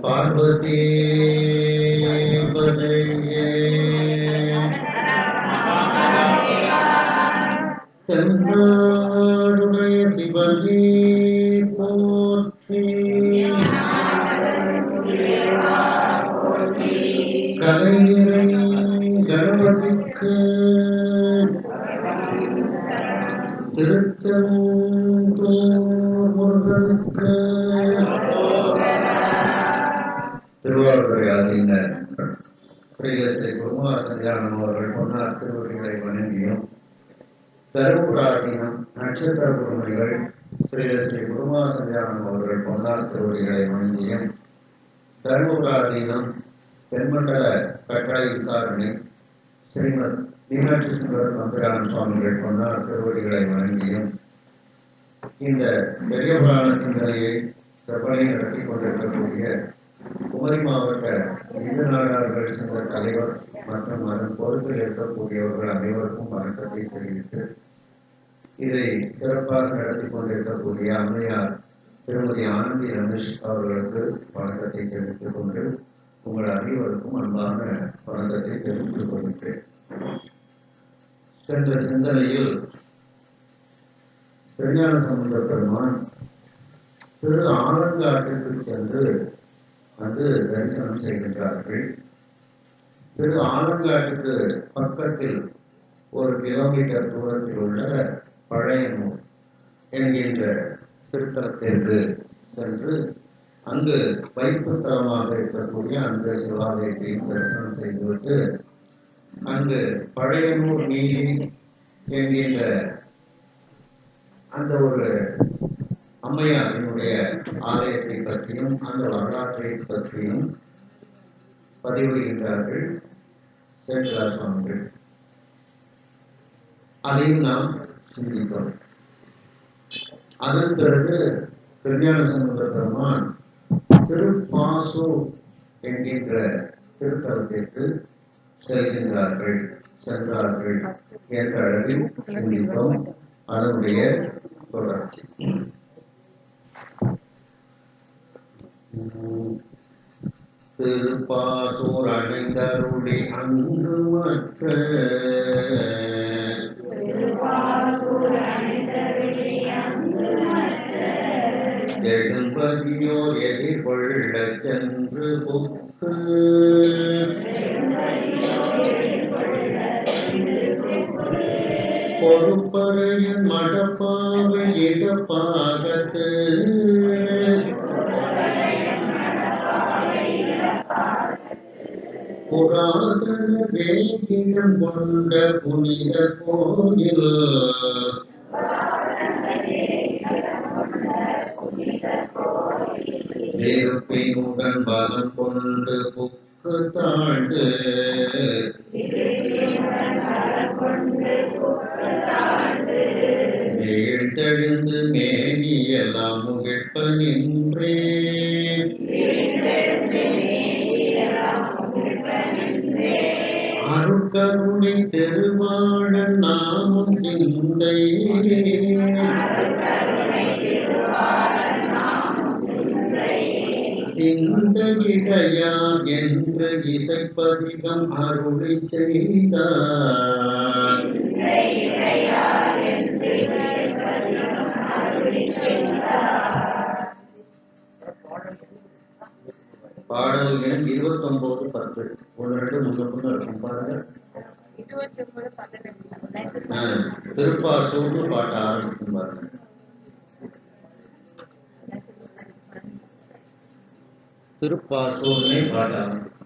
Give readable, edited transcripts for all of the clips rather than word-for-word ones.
பார்வதி பதையே தென்னாடுடைய சிவனே போற்றி கலைநிறை கணபதிக்கு திருச்செந்தூர் முருகனுக்கு திருவாரூரை ஆதீன ஸ்ரீ குருமார் சஞ்சானம் அவர்கள் பொன்னார் திருவடிகளை வணங்கியும் தருமபுராதீனம் நட்சத்திர குருமணிகள் ஸ்ரீ குருமார் சஞ்சானம் அவர்கள் பொன்னார் திருவடிகளை வணங்கியும் தருமபுராதீனம் தென்மண்டல கட்டளை விசாரணை ஸ்ரீமத் மீனாட்சி சுந்தர நம்பிரான் சுவாமிகள் பொன்னார் திருவடிகளை வணங்கியும் இந்த பெரிய புராண சிந்தனையை செவ்வனை நடத்தி கொண்டிருக்கக்கூடிய குமரி மாவட்ட இந்து நாடார்கள் சங்க தலைவர் மற்றும் அதன் பொறுப்பில் இருக்கக்கூடியவர்கள் அனைவருக்கும் வணக்கத்தை தெரிவித்து இதை சிறப்பாக நடத்தி கொண்டிருக்கக்கூடிய அம்மையார் திருமதி ஆனந்தி ரமேஷ் அவர்களுக்கு வணக்கத்தை தெரிவித்துக் கொண்டு உங்கள் அனைவருக்கும் அன்பான வணக்கத்தை தெரிவித்துக் கொள்கிறேன். சென்ற சிந்தனையில் திருஞான சம்பந்த பெருமான் திரு ஆலங்காட்டிற்கு சென்று வந்து தரிசனம் செய்கின்றார்கள். திரு ஆலங்காட்டுக்கு பக்கத்தில் 1 கிலோமீட்டர் தூரத்தில் உள்ள பழையனூர் என்கின்ற திருத்தலத்திற்கு சென்று அங்கு வைப்பு தலமாக இருக்கக்கூடிய அந்த சிவாலயத்தையும் தரிசனம் செய்துவிட்டு அங்கு பழையனூர் நீதி என்கின்ற அந்த ஒரு அம்மையாரினுடைய ஆலயத்தை பற்றியும் அந்த வரலாற்றை பற்றியும் பதிவிடுகின்றார்கள் சேக்கிழார் சுவாமிகள். அதையும் நாம் சிந்தித்தோம். அதன் பிறகு திருஞான சம்பந்த பெருமான் திருப்பாசூர் என்கின்ற திருத்தலத்திற்கு சென்றார்கள் என்ற அளவில் சிந்தித்தோம். அதனுடைய தொடர்ச்சி திருப்பாசூர் அடைந்தருளி அங்கு மற்ற செடும்பதியோர் எதிர்கொள்ள சென்று புக்கு பொறுப்பறையின் மடப்பாவை இடப்பாகத்து புராதன வேகிடம் கொண்ட புனித கோயில் நெருப்பினுடன் பலம் கொண்டு புக்கு தாழ்ந்து வீழ்த்தெழுந்து மேனியெல்லாம் முகிழ்ப்ப நின்றே அருட்கருணை திருவாழன் நாமம் சிந்தை சிந்தையிடையார் என்று இசைப்பதிகம் அருளை செய்தார். பாடல் எண் 29-10 1-2 முன்னே இருக்கும் பாருங்க. திருப்பாசூர் பாட்ட ஆரம்பிக்கும் பாருங்க. திருப்பாசூர்னே பாட்ட ஆரம்பிக்கும்.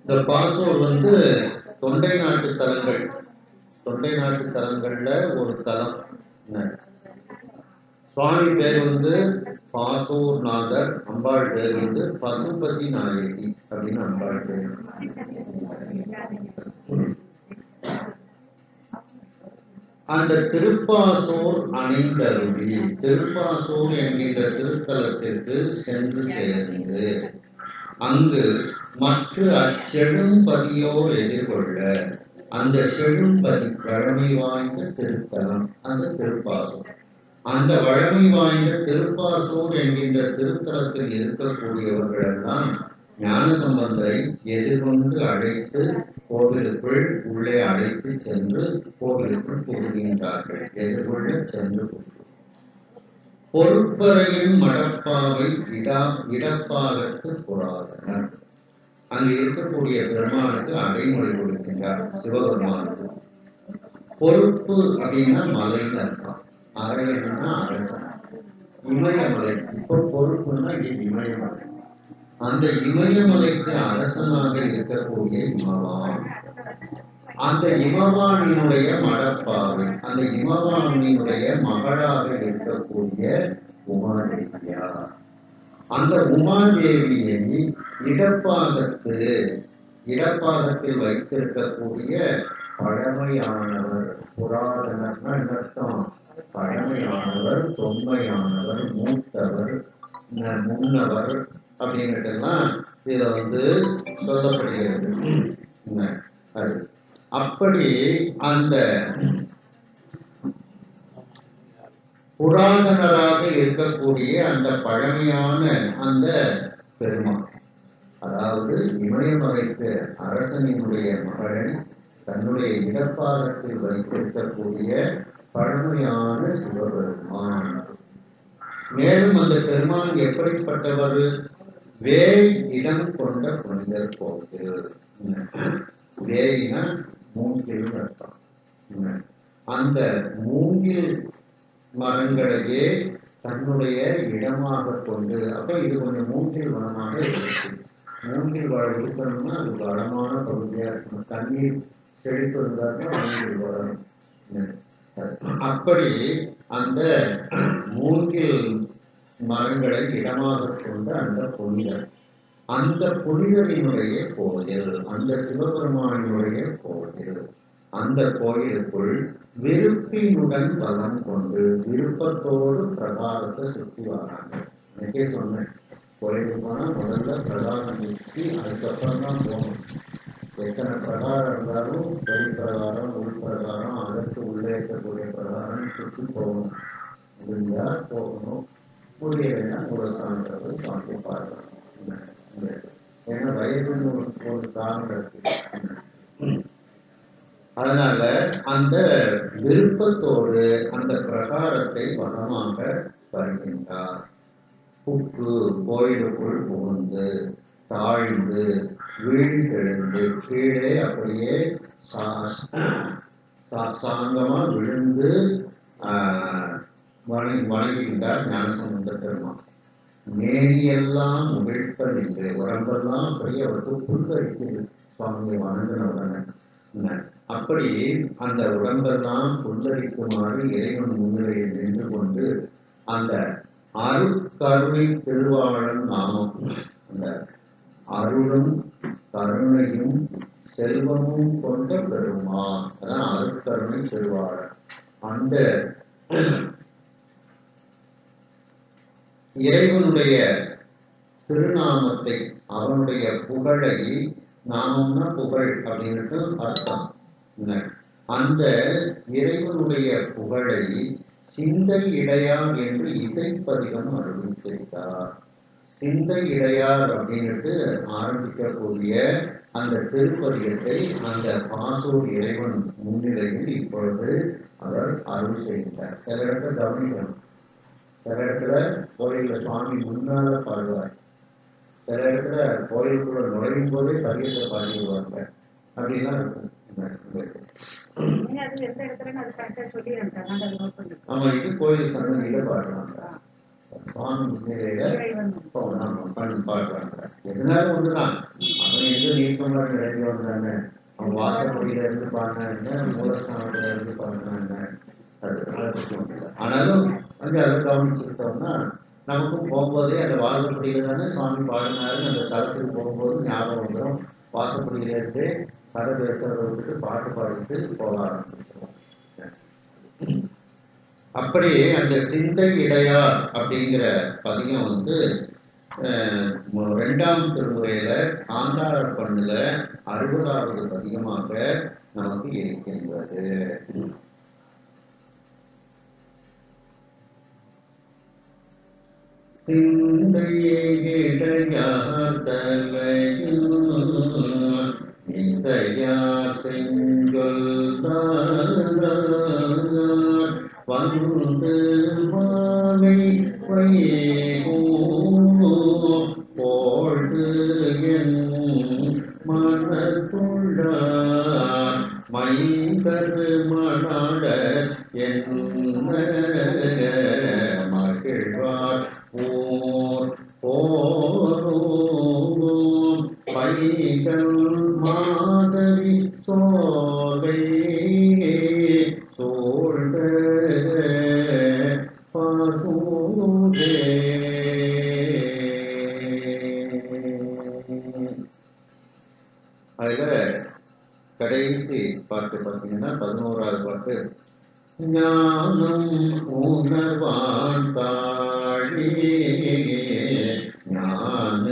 இந்த பாசூர் தொண்டை நாட்டு தலங்கள்ல ஒரு தலம். சுவாமி பேர் பாசூர் நாதர், அம்பாள் பேர் பசுபதி நாயகி அப்படின்னு அம்பாள் பேர். அந்த திருப்பாசூர் அணிந்தருளி திருப்பாசூர் என்கின்ற திருத்தலத்திற்கு சென்று சேர்ந்து அங்கு மற்ற அச்செழும்பதியோர் எதிர்கொள்ள அந்த செழும்பதி வழமை வாய்ந்த திருத்தலம் அந்த திருப்பாசூர். அந்த வழமை வாய்ந்த திருப்பாசூர் என்கின்ற திருத்தலத்தில் இருக்கக்கூடியவர்கள் எல்லாம் ஞானசம்பந்தரை எதிர்கொண்டு அழைத்து கோவிலுக்குள் உள்ளே அழைத்து சென்று கோவிலுக்குள் புகுகின்றார்கள். எதிர்கொள்ள சென்று பொறுப்பறையின் மடப்பாவை இடப்பாகத்து புராதனர். அங்கு இருக்கக்கூடிய பெருமானுக்கு அடைமொழி கொடுக்கின்றார். சிவபெருமானுக்கு பொறுப்பு அப்படின்னா மலைன்னு அர்த்தம். அறையன்னா அரசன். இமயமலை இப்போ பொறுப்புன்னா இமயமலை. அந்த இமயமலைக்கு அரசனாக இருக்கக்கூடிய இமவான். அந்த இமவானினுடைய மடப்பாவை அந்த இமவானினுடைய மகளாக இருக்கக்கூடிய உமாதேவியார். அந்த உமாதேவியை இடப்பாகத்தில் வைத்திருக்கக்கூடிய பழமையானவர். புராதனர் அர்த்தம் பழமையானவர், தொன்மையானவர், மூத்தவர், முன்னவர் அப்படின்னுட்டுலாம் இதுல சொல்லப்படுகிறது. அது அப்படி அந்த புராதனராக இருக்கக்கூடிய அந்த பழமையான அந்த பெருமாள், அதாவது இமயமலைக்கு அரசனினுடைய மகளை தன்னுடைய இடப்பாகத்தில் வைத்திருக்கக்கூடிய பழமையான சிவபெருமான். மேலும் அந்த பெருமான் எப்படிப்பட்டவர்? வேய் இடம் கொண்ட புனிதர் கோவில். வேயினா மூங்கில் அர்த்தம். அந்த மூங்கில் மரங்களையே தன்னுடைய இடமாக கொண்டு, அப்ப இது கொஞ்சம் மூங்கில் வனமாக இருக்கு. மூங்கில் இருக்கணும்னா அது வளமான பகுதியா இருக்கணும். தண்ணீர் செழிப்பு இருந்தால்தான் மூங்கில் வளரும். அப்படி அந்த மூங்கில் மரங்களை இடமாக கொண்ட அந்த புனிதர், அந்த புனிதரினுடைய கோயில், அந்த சிவபெருமானினுடைய கோயில். அந்த கோயிலுக்குள் விருப்பினுடன் வளம் கொண்டு விருப்பத்தோடு பிரகாரத்தை சுற்றி வராங்க. எனக்கே சொன்னேன், கோயிலுக்கு போனா முதல்ல பிரகாரம் சுற்றி அதுக்கப்புறம் தான் போகணும். எத்தனை பிரகாரம் இருந்தாலும் வெளி பிரகாரம், உள் பிரகாரம், அதற்கு உள்ளே இருக்கக்கூடிய பிரகாரம் சுற்றி போகணும். முடிஞ்சா போகணும், முடியலைன்னா முரசான்றது சுவாமி பார்க்கணும். ஏன்னா வயதுன்னு ஒரு காரணம் இருக்கு. அதனால அந்த விருப்பத்தோடு அந்த பிரகாரத்தை வனமாக வருகின்றார். புக்கு கோயிலுக்குள் புகுந்து தாழ்ந்து வீழ்ந்தெழுந்து கீழே அப்படியே சாஸ்தாங்கமா விழுந்து வணங்குகின்றார் ஞானசம்பந்த பெருமான். மேனியெல்லாம் முகிழ்ப்பதில்லை, உடம்பெல்லாம் அப்படியே அவருக்கு புல்கரிக்கிறது சுவாமியை வணங்கின உடனே. அப்படி அந்த உடம்பெல்லாம் புல்லரிக்குமாறு இறைவன் முன்னிலையில் நின்று கொண்டு அந்த அருட்கருணை திருவாளன் நாமம், அந்த அருளும் கருணையும் செல்வமும் கொண்ட பெருமான், அதான் அருட்கருணை திருவாளன். அந்த இறைவனுடைய திருநாமத்தை, அவனுடைய புகழை, நாமம்னா புகழ் அப்படின்னுட்டு அர்த்தம். அந்த இறைவனுடைய புகழை சிந்தை இடையார் என்று இசைப்பதிகம் அருள் செய்தார். சிந்தை இடையார் அப்படின்னுட்டு ஆரம்பிக்கக்கூடிய அந்த திருப்பதிகத்தை அந்த பாசூர் இறைவன் முன்னிலையில் இப்பொழுது அவர் அருள் செய்தார். சில இடத்துல கவனிக்கணும். சில இடத்துல கோயில்ல சுவாமி முன்னால பாடுவார், சில இடத்துல கோயிலுக்குள்ள நுழையும் போதே பதியத்தை பாடிடுவாங்க. அப்படிலாம் இருக்கும். ஆமா, இது கோயில் சன்னதியில பாடுறாங்க. சுவாமி முன்னிலையில பாடுறாங்க. எதுனாலும் ஒண்ணுதான். அவன் எங்க நீக்கமா நிறைய வந்தாங்க, அவன் வாசப்படியில இருந்து பாடினாங்க, மூலஸ்தானத்துல இருந்து பாடினாங்க. ஆனாலும் வந்து அதை கவனிச்சுக்கிட்டோம்னா நமக்கும் போகும்போதே அந்த வாசப்படியில தானே சுவாமி பாடினாரு, அந்த தளத்துக்கு போகும்போது ஞாபகம் வந்துடும். வாசப்படியில இருந்து கதை பேசுறத விட்டுட்டு பாட்டு பாடிட்டு போக ஆரம்பிச்சிருவோம். அப்படி அந்த சிந்தை இடையார் அப்படிங்கிற பதியம் வந்து இரண்டாம் திருமுறையில காந்தார பண்ணுல 60வது பதிகமாக நமக்கு இருக்கின்றது. சிந்தையை இடையார் தலையில் இசையார் செஞ்சொல் வந்து மாலை வைகோ போழ்து என் மனத்துள்ளார் மைந்தரு மணாட என்ன மகிழ்வார் ஓர் போரும் பைகள் மாதவி சோலை சோழ்ந்த பசூரே. அதுல கடைசி பாட்டு பார்த்தீங்கன்னா 11வது பாட்டு, ஞானம் உணர்வான் தாழி ஞான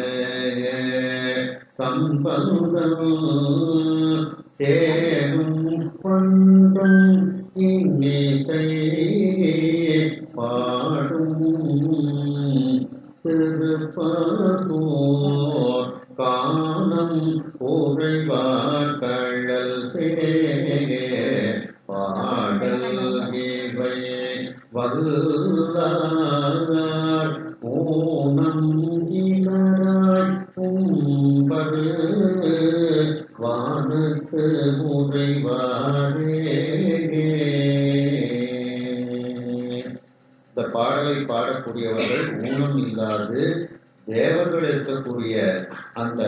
சம்பந்தம் தேனும் பண்டும் இன்னிசை பாடும் திருப்பசோர் காணம் உறைவார் கள்ளல் சே பாடல் இவை வல்லார் ஊனம் இலராய் கும்பரு வானுக்கு உறைவாரே. இந்த பாடலை பாடக்கூடியவர்கள் ஊனம் இல்லாது தேவர்கள் இருக்கக்கூடிய அந்த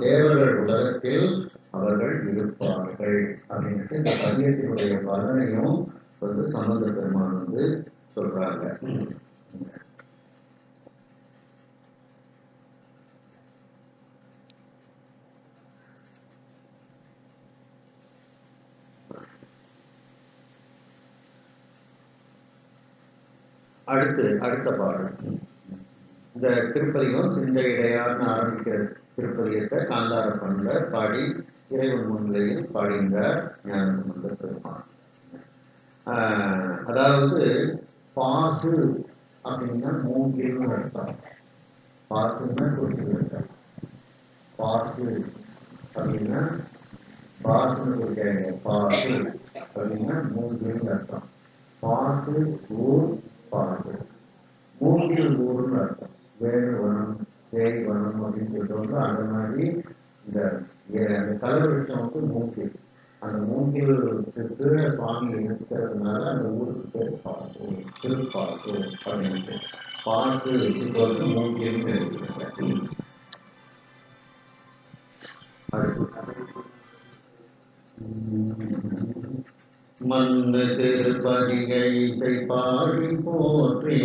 தேவர்கள் உலகத்தில் அவர்கள் இருப்பார்கள் அப்படின்ட்டு இந்த பதியத்தினுடைய பலனையும் வந்து சம்பந்த பெருமான் வந்து சொல்றாங்க. அடுத்த பாடல் இந்த திருப்பதிகம் சிந்தை இடையார்னு ஆரம்பிக்கிற திருப்பதியத்தை காந்தார பண்ணல பாடி இறைவன் முன்னிலையில் பாடுகின்றார் ஞானசம்பந்த பெருமான். அதாவது பாசு அப்படின்னா மூங்கில்னு அர்த்தம். பாசுன்னா குறிப்பிட்ட பாசு அப்படின்னா பாசுன்னு குறிக்காங்க. பாசு அப்படின்னா மூங்கில்னு அர்த்தம். பாசு ஊர் பாசு மூங்கில் ஊர்னு அர்த்தம். வேறு வனம் தேய் வனம் அப்படின்னு சொல்லிட்டு அந்த மாதிரி இந்த கலவருஷம் வந்து மூங்கில். அந்த மூங்கிலுக்கு கீழே சுவாமி இருக்கிறதுனால அந்த ஊருக்கு பேர் பாசு, திருப்பாசு அப்படின்ட்டு. பாசு சிக்கோட்டு மூங்கில்னு இருக்கிறாங்க. மண்ணு திருப்பதிகை இசை பாடி போற்றே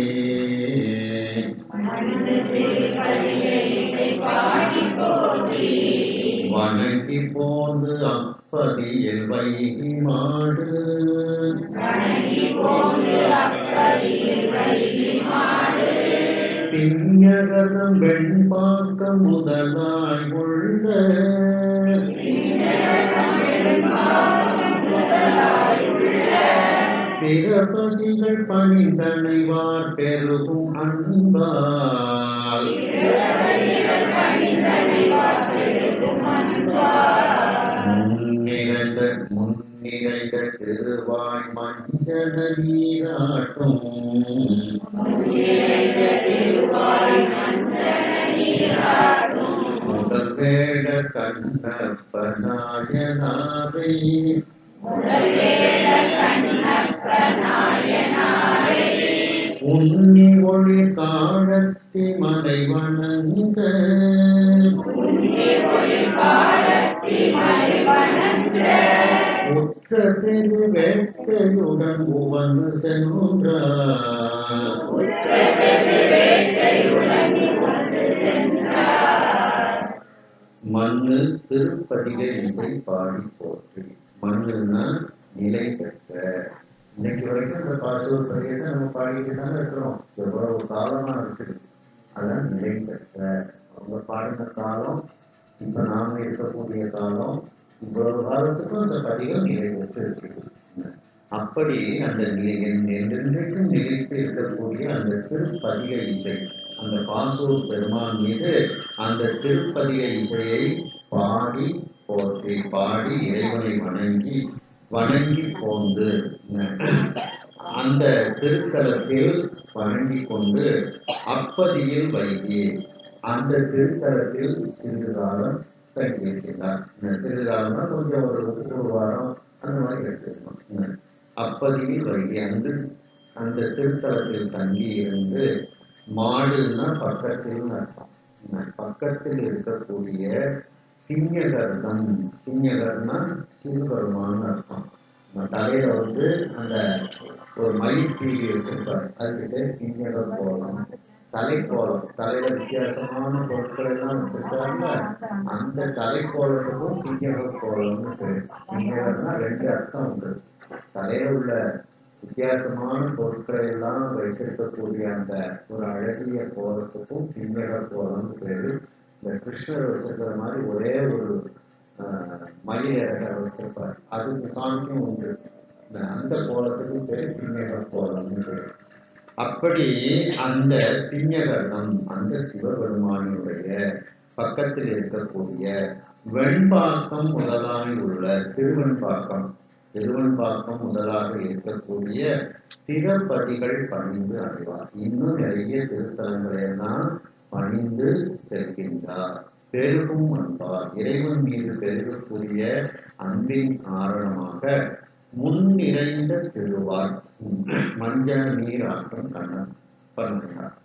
வணங்கி போந்து அப்பதியில் வைகி மாடு பிஞகரம் வெண்பாக்க முதலாய் உள்ள பிறபதிகள் பணிந்தனைவார் பெருகும் அன்பால் முன்னிறைந்த திருவாய் மஞ்சன நீராட்டும் முதல் வேட கண்ணப்ப நாயனாரை உன்னி ஒளி காலத்தி மலை வணங்க உற்ற திரு வேட்கையுடன் உவந்து சென்றார். மண்ணு திருப்பதிகை இசை பாடி போற்றி. மண்ணுன்னா நிலை பெற்ற இன்னைக்கு வரைக்கும் இந்த பாசூர் பதிகத்தை நம்ம பாடிட்டு தானே இருக்கிறோம். எவ்வளவு காலமா இருக்குது. அதான் நிலை பெற்ற அவங்க பாடின காலம், இப்ப நாம இருக்கக்கூடிய காலம், இவ்வளவு காலத்துக்கும் அந்த பதிகம் நிலை பெற்று இருக்குது. அப்படி அந்த என்றென்றைக்கும் நிலைத்து இருக்கக்கூடிய அந்த திருப்பதிக இசை, அந்த பாசூர் பெருமான் மீது அந்த திருப்பதிக இசையை பாடி போற்றி, பாடி இறைவனை வணங்கி வணங்கி போந்து அந்த திருத்தலத்தில் வணங்கி கொண்டு அப்பதியில் வைத்தி அந்த திருத்தலத்தில் சிறிது காலம் தங்கியிருக்கிறார். சிறிது கொஞ்சம் ஒரு வாரம் அந்த மாதிரி எடுத்துக்கணும். அப்பதியில் வைத்தி அந்த திருத்தலத்தில் தங்கி இருந்து மாடுன்னா பக்கத்தில் அர்த்தம். பக்கத்தில் இருக்கக்கூடிய திண்யகர்ணம், திண்யகர்னா சிவபெருமான் அர்த்தம். தலையில அந்த ஒரு மயில் பீலி வச்சிருப்பாரு, அதுக்கிட்ட திண்யக கோலம், தலைக்கோலம், தலையில வித்தியாசமான பொருட்கள் எல்லாம் வச்சிருக்காங்க. அந்த தலைக்கோலத்துக்கும் திண்யக கோலம்னு பேரு. திண்யகர்னா ரெண்டு அர்த்தம் உண்டு. தலையில உள்ள வித்தியாசமான பொருட்களை எல்லாம் வைத்திருக்கக்கூடிய அந்த ஒரு அழகிய கோலத்துக்கும் திண்யக கோலம்னு பேரு. இந்த கிருஷ்ணர் வச்சிருக்கிற மாதிரி ஒரே ஒரு மயிலிறக வச்சிருப்பார், அதுக்கு சாமியும் உண்டு. அந்த கோலத்துக்கும் பேரு திண்யக கோலம்னு பேரு. அப்படி அந்த திண்யகர்ணம், அந்த சிவபெருமானுடைய பக்கத்தில் இருக்கக்கூடிய வெண்பாக்கம் முதலாய் உள்ள திருவெண்பாக்கம், திருவெண்பாக்கம் முதலாக இருக்கக்கூடிய திருப்பதிகள் பணிந்து அடைவார். இன்னும் நிறைய திருத்தலங்களை எல்லாம் பணிந்து செல்கின்றார். பெருகும் அன்பார், இறைவன் மீது பெருகக்கூடிய அன்பின் காரணமாக முன் நிறைந்த திருவார் மஞ்சள் நீர் ஆட்டம் கண்ணப்பனார்.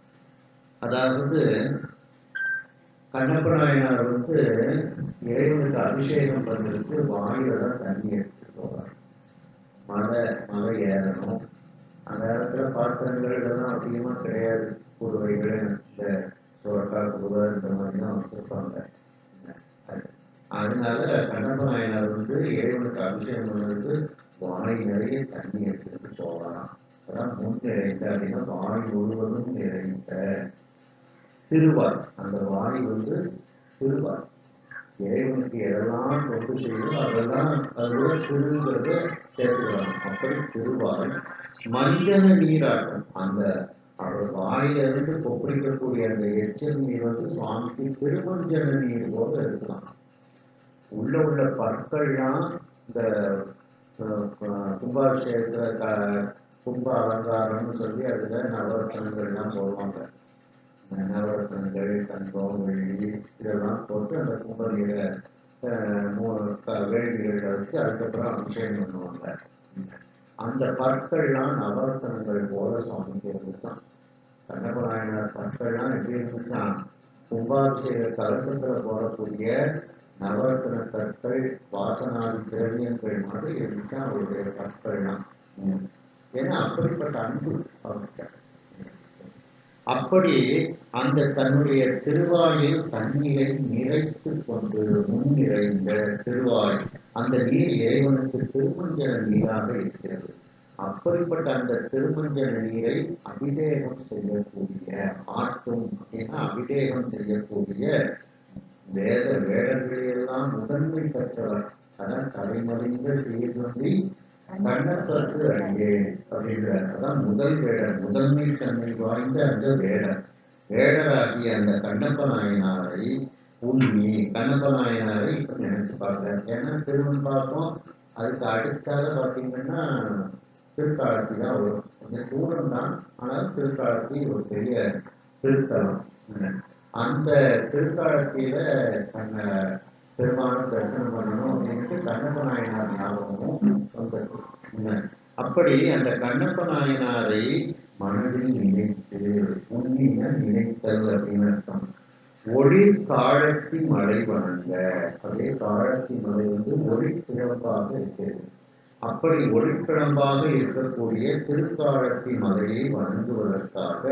அதாவது கண்ணப்ப நாயனார் இறைவனுக்கு அபிஷேகம் பண்றதுக்கு வாயில தான் தண்ணி எடுத்துட்டு போவார். மலை ஏறணும். அந்த இடத்துல பாத்திரங்கள் இதெல்லாம் அதிகமா கிடையாது. குருவைகள், இந்த சோட்டா குருவா இந்த மாதிரி தான் வச்சிருப்பாங்க. அதனால கண்ணப்ப நாயனார் இறைவனுக்கு அபிஷேகம் பண்ணுறதுக்கு வாய் நிறைய தண்ணி எடுத்துட்டு போகலாம். அதான் முன் நிறைந்த அப்படின்னா வாய் முழுவதும் நிறைந்த திருவார். அந்த வாய் திருவார். இறைவனுக்கு எதெல்லாம் கொண்டு செய்யும் அதெல்லாம் அதோட திருங்கிறத சேர்த்துக்கலாம். அப்படி திருவாய் மஞ்சள் நீராட்டம், அந்த அவர் வாயிலிருந்து கொப்பளிக்கக்கூடிய அந்த எச்சல் நீர் சுவாமிக்கு திருமஞ்சன நீர் போல இருக்கலாம். உள்ள பற்கள்லாம் இந்த கும்பாபிஷேகத்துல கும்ப அலங்காரம்னு சொல்லி அதுல நவரத்னங்கள்லாம் போடுவாங்க. நவரத்னங்கள், தங்கம், வெள்ளி இதெல்லாம் போட்டு அந்த கும்ப நீரை வேள்விகளை வச்சு அதுக்கப்புறம் அபிஷேகம் பண்ணுவாங்க. அந்த பற்கள்லாம் நவரத்னங்கள் போல சுவாமிக்கு இருந்துச்சான். கண்ணப்ப நாயனார் பற்கள்லாம் எப்படி இருந்துச்சான்? கும்பாபிஷேக கலசத்துல போடக்கூடிய நவரத்ன கற்கள், வாசனாதி திரவியங்கள் மாதிரி இருந்துச்சா அவருடைய கற்கள்லாம். ஏன்னா அப்படிப்பட்ட அன்பு அவர்கிட்ட. அப்படி அந்த தன்னுடைய திருவாயில் தண்ணீரை நிறைத்து கொண்டு முன் நிறைந்த திருவாய், அந்த நீர் இறைவனுக்கு திருமஞ்சன நீராக இருக்கிறது. அப்படிப்பட்ட அந்த திருமஞ்சன நீரை அபிஷேகம் செய்யக்கூடிய ஆற்றும் அப்படின்னா அபிஷேகம் செய்யக்கூடிய வேடங்களையெல்லாம் முதன்மை பெற்றவர். அதான் தலைமறைந்த சீர்வந்தி கண்ணப்பற்கு அடியே அப்படின்ற, அதான் முதல் வேடர், முதன்மை தன்மை வாய்ந்த அந்த வேடர். வேடராகிய அந்த கண்ணப்ப நாயனாரை உண்மை கண்ணப்ப நாயனாரை இப்ப நினைச்சு பார்க்கிறார். ஏன்னா திருமண் பார்த்தோம், அதுக்கு அடுத்தால பார்த்தீங்கன்னா திருக்காலத்தி தான் வரும். கொஞ்சம் தூரம் தான், ஆனால் திருக்காலத்தி ஒரு பெரிய திருத்தலம். அந்த திருக்காலத்தில பெருமான தரிசனம் பண்ணணும் அப்படின்ட்டு கண்ணப்ப நாயனார் ஞாபகமும் வந்தது. அப்படி அந்த கண்ணப்ப நாயனாரை மனதில் நினைத்து, உண்மைய நினைத்தல் அப்படின்னு அர்த்தம். ஒளி காழத்தி மலை வணங்க, அதே காழத்தி மலை ஒளி கிழம்பாக இருக்கிறது. அப்படி ஒளிக்கிழம்பாக இருக்கக்கூடிய திருக்காழத்தி மலையை வணங்குவதற்காக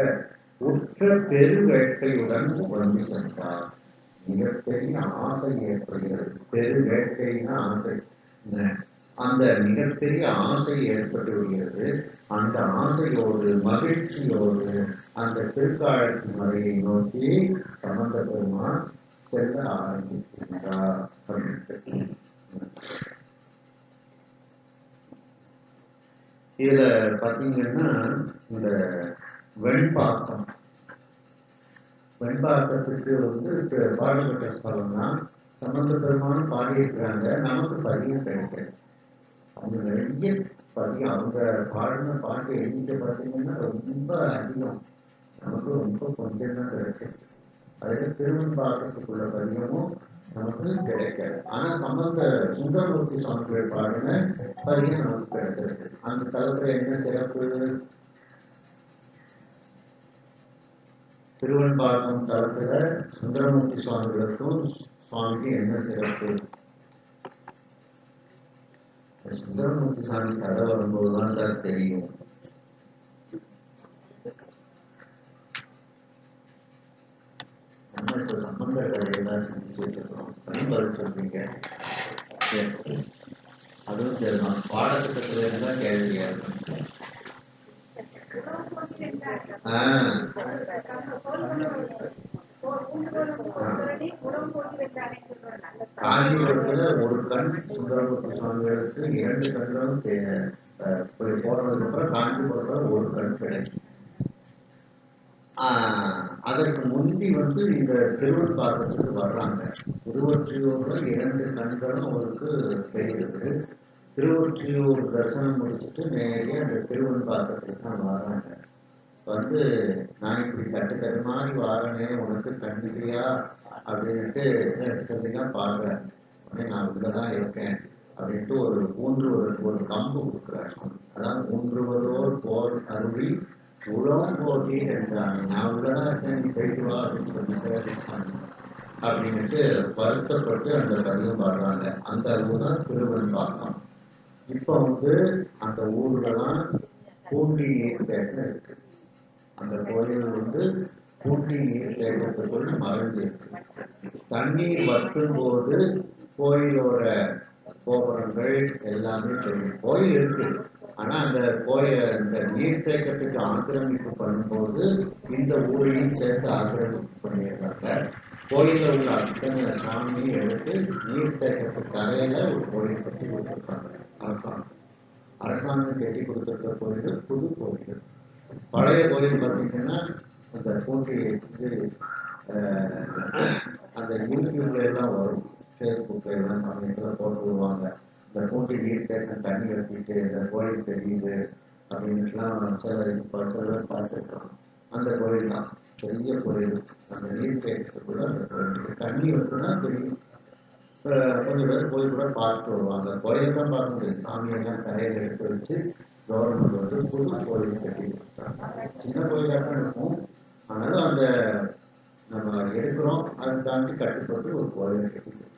உற்ற பெரு வேட்கையுடன் வந்து சென்றார். மிகப்பெரிய ஆசை ஏற்படுகிறது. பெரு வேட்கைன்னா ஆசை. அந்த மிகப்பெரிய ஆசை ஏற்பட்டு விடுகிறது. அந்த ஆசையோடு மகிழ்ச்சியோடு அந்த திருக்காழத்து மலையை நோக்கி சம்பந்த பெருமான் செல்ல ஆரம்பிக்கின்றார். இதுல பாத்தீங்கன்னா இந்த வெண்பாக்கத்துக்கு பாடப்பட்ட ஸ்தலம் தான். சம்பந்த பெருமானும் பாடியிருக்கிறாங்க. நமக்கு பதியம் கிடைக்கிறது. அவங்க நிறைய பதியம், அவங்க பாடின பாட்டு எண்ணிக்கை பார்த்தீங்கன்னா ரொம்ப அதிகம். நமக்கு ரொம்ப கொஞ்சம் தான் கிடைச்சது. அதுக்கு திருவெண்பாக்கத்துக்குள்ள பதியமும் நமக்கு கிடைக்காது. ஆனா சுந்தரமூர்த்தி சுவாமிகள் பாடின பதியம் நமக்கு கிடைச்சிருக்கு. அந்த தளத்துல என்ன சிறப்பு? திருவெண்பாக்கம் தளத்துல சுந்தரமூர்த்தி சுவாமிகளுக்கும் சுவாமிக்கு என்ன சிறப்பு? சுந்தரமூர்த்தி சுவாமி கதை வரும்போதுதான் சார் தெரியும். நம்ம இப்ப சம்பந்த கதையெல்லாம் செஞ்சுட்டு இருக்கோம். பதில் சொல்றீங்க. அதுவும் தெரியும். பாடத்திட்டத்துல இருந்தா கேள்வியா இருக்கும். காஞ்சிபுரத்துல ஒரு கண் சுந்தரமூர்த்தி சுவாமிகளுக்கு 2 கண்களும் போனதுக்கு அப்புறம் காஞ்சிபுரத்துல ஒரு கண் கிடைக்கும். அதற்கு முந்தி இந்த திருவெண்பாக்கத்துக்கு வர்றாங்க. திருவொற்றியூர்ல 2 கண்களும் அவருக்கு தெரியுது. திருவொற்றியூர் தரிசனம் முடிச்சுட்டு நேரடியாக அந்த திருவெண்பாக்கத்துக்கு தான் வர்றாங்க. நான் இப்படி கட்டு மாதிரி வாரனே, உனக்கு கண்டிப்பையா அப்படின்ட்டு சொல்லிதான் பாடுறேன். நான் உள்ளதான் இருக்கேன் அப்படின்ட்டு ஒரு ஊன்றுவதற்கு ஒரு கம்பு கொடுக்குறாரு. அதான் ஊன்றுவதோர் போர் அருளி உலகம் போட்டி என்றாங்க. நான் உள்ளதான் இருக்கேன், நீ போயிட்டு வா அப்படின்னு சொல்லிட்டு அப்படின்ட்டு வருத்தப்பட்டு அந்த பதியம் பாடுறாங்க. அந்த ஊர் தான் திருவெண்பாக்கம். இப்போ அந்த ஊர்ல தான் பூண்டி நீர்த்தேக்கம் இருக்கு. அந்த கோயில் பூண்டி நீர்த்தேக்கத்துக்குள்ள மறைஞ்சிருக்கு. தண்ணீர் வற்றும் போது கோயிலோட கோபுரங்கள் எல்லாமே தெரியும். கோயில் இருக்கு. ஆனா அந்த இந்த நீர்த்தேக்கத்துக்கு ஆக்கிரமிப்பு பண்ணும்போது இந்த ஊரையும் சேர்த்து ஆக்கிரமிப்பு பண்ணியிருக்காங்க. கோயில உள்ள அத்தனை சாமியும் எடுத்து நீர்த்தேக்கத்துக்கு கரையில ஒரு கோயில் கட்டி கொடுத்துருக்காங்க. அரசாங்கம் கட்டி கொடுத்துருக்க கோயில் புது கோயில். பழைய கோயில் பார்த்தீங்கன்னா அந்த பூண்டி அந்த யூடியூப்ல எல்லாம் வரும், ஃபேஸ்புக்ல எல்லாம் சமயத்தில் போட்டு விடுவாங்க. இந்த பூண்டி நீர்த்தேக்கம் தண்ணி வச்சுட்டு இந்த கோயில் தெரியுது அப்படின்ட்டுலாம் சிலர் பார்த்துருக்கோம். அந்த கோயில் தான் பெரிய கோயில். அந்த நீர்த்தேக்கத்துக்குள்ள அந்த கோயில் தண்ணி வச்சுன்னா தெரியும். கொஞ்சம் பேர் போய் கூட பார்த்துட்டு வருவாங்க. கோயிலை தான் பார்க்க முடியும். சாமியெல்லாம் கரையில் எடுத்து வச்சு கவர்மெண்ட் புது கோயில் கட்டி கொடுத்தாங்க. சின்ன கோயிலாக தான் இருக்கும். ஆனாலும் அந்த நம்ம எடுக்கிறோம், அதை தாண்டி கட்டுப்பட்டு ஒரு கோயிலை கட்டி கொடுத்தாங்க.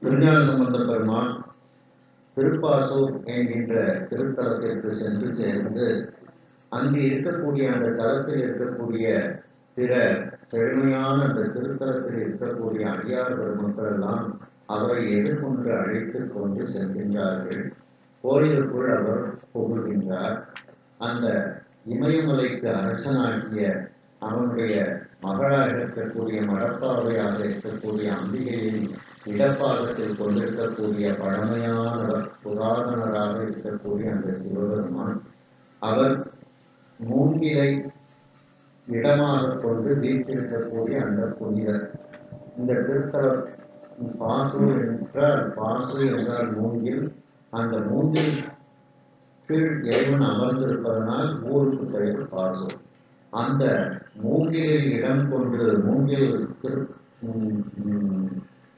திருஞான சம்பந்த பெருமான் திருப்பாசூர் என்கின்ற திருத்தலத்திற்கு சென்று சேர்ந்து அங்கு இருக்கக்கூடிய அந்த தலத்தில் இருக்கக்கூடிய பிற செழுமையான அந்த திருத்தலத்தில் இருக்கக்கூடிய அடியார் பெருமக்கள் எல்லாம் அவரை எதிர்கொண்டு அழைத்து கொண்டு செல்கின்றார்கள். கோயிலுக்குள் அவர் புகுகின்றார். அந்த இமயமலைக்கு அரசனாகிய அவனுடைய மகளாக இருக்கக்கூடிய மடப்பாவையாக இருக்கக்கூடிய அம்பிகையின் இடப்பாகத்தில் கொண்டிருக்கக்கூடிய பழமையானவர், புராதனராக இருக்கக்கூடிய அந்த சிவபெருமான் அவர் மூங்கிலை இடமாக கொண்டு வீட்டிருக்கக்கூடிய அந்த புனிதர். இந்த திருத்தலம் பாசு என்றால், பாசு என்றால் மூங்கில். அந்த மூங்கில் கீழ் இறைவன் அமர்ந்திருப்பதனால் ஊருக்கு பெயர் பாசு. அந்த மூங்கிலில் இடம் கொண்டு மூங்கில்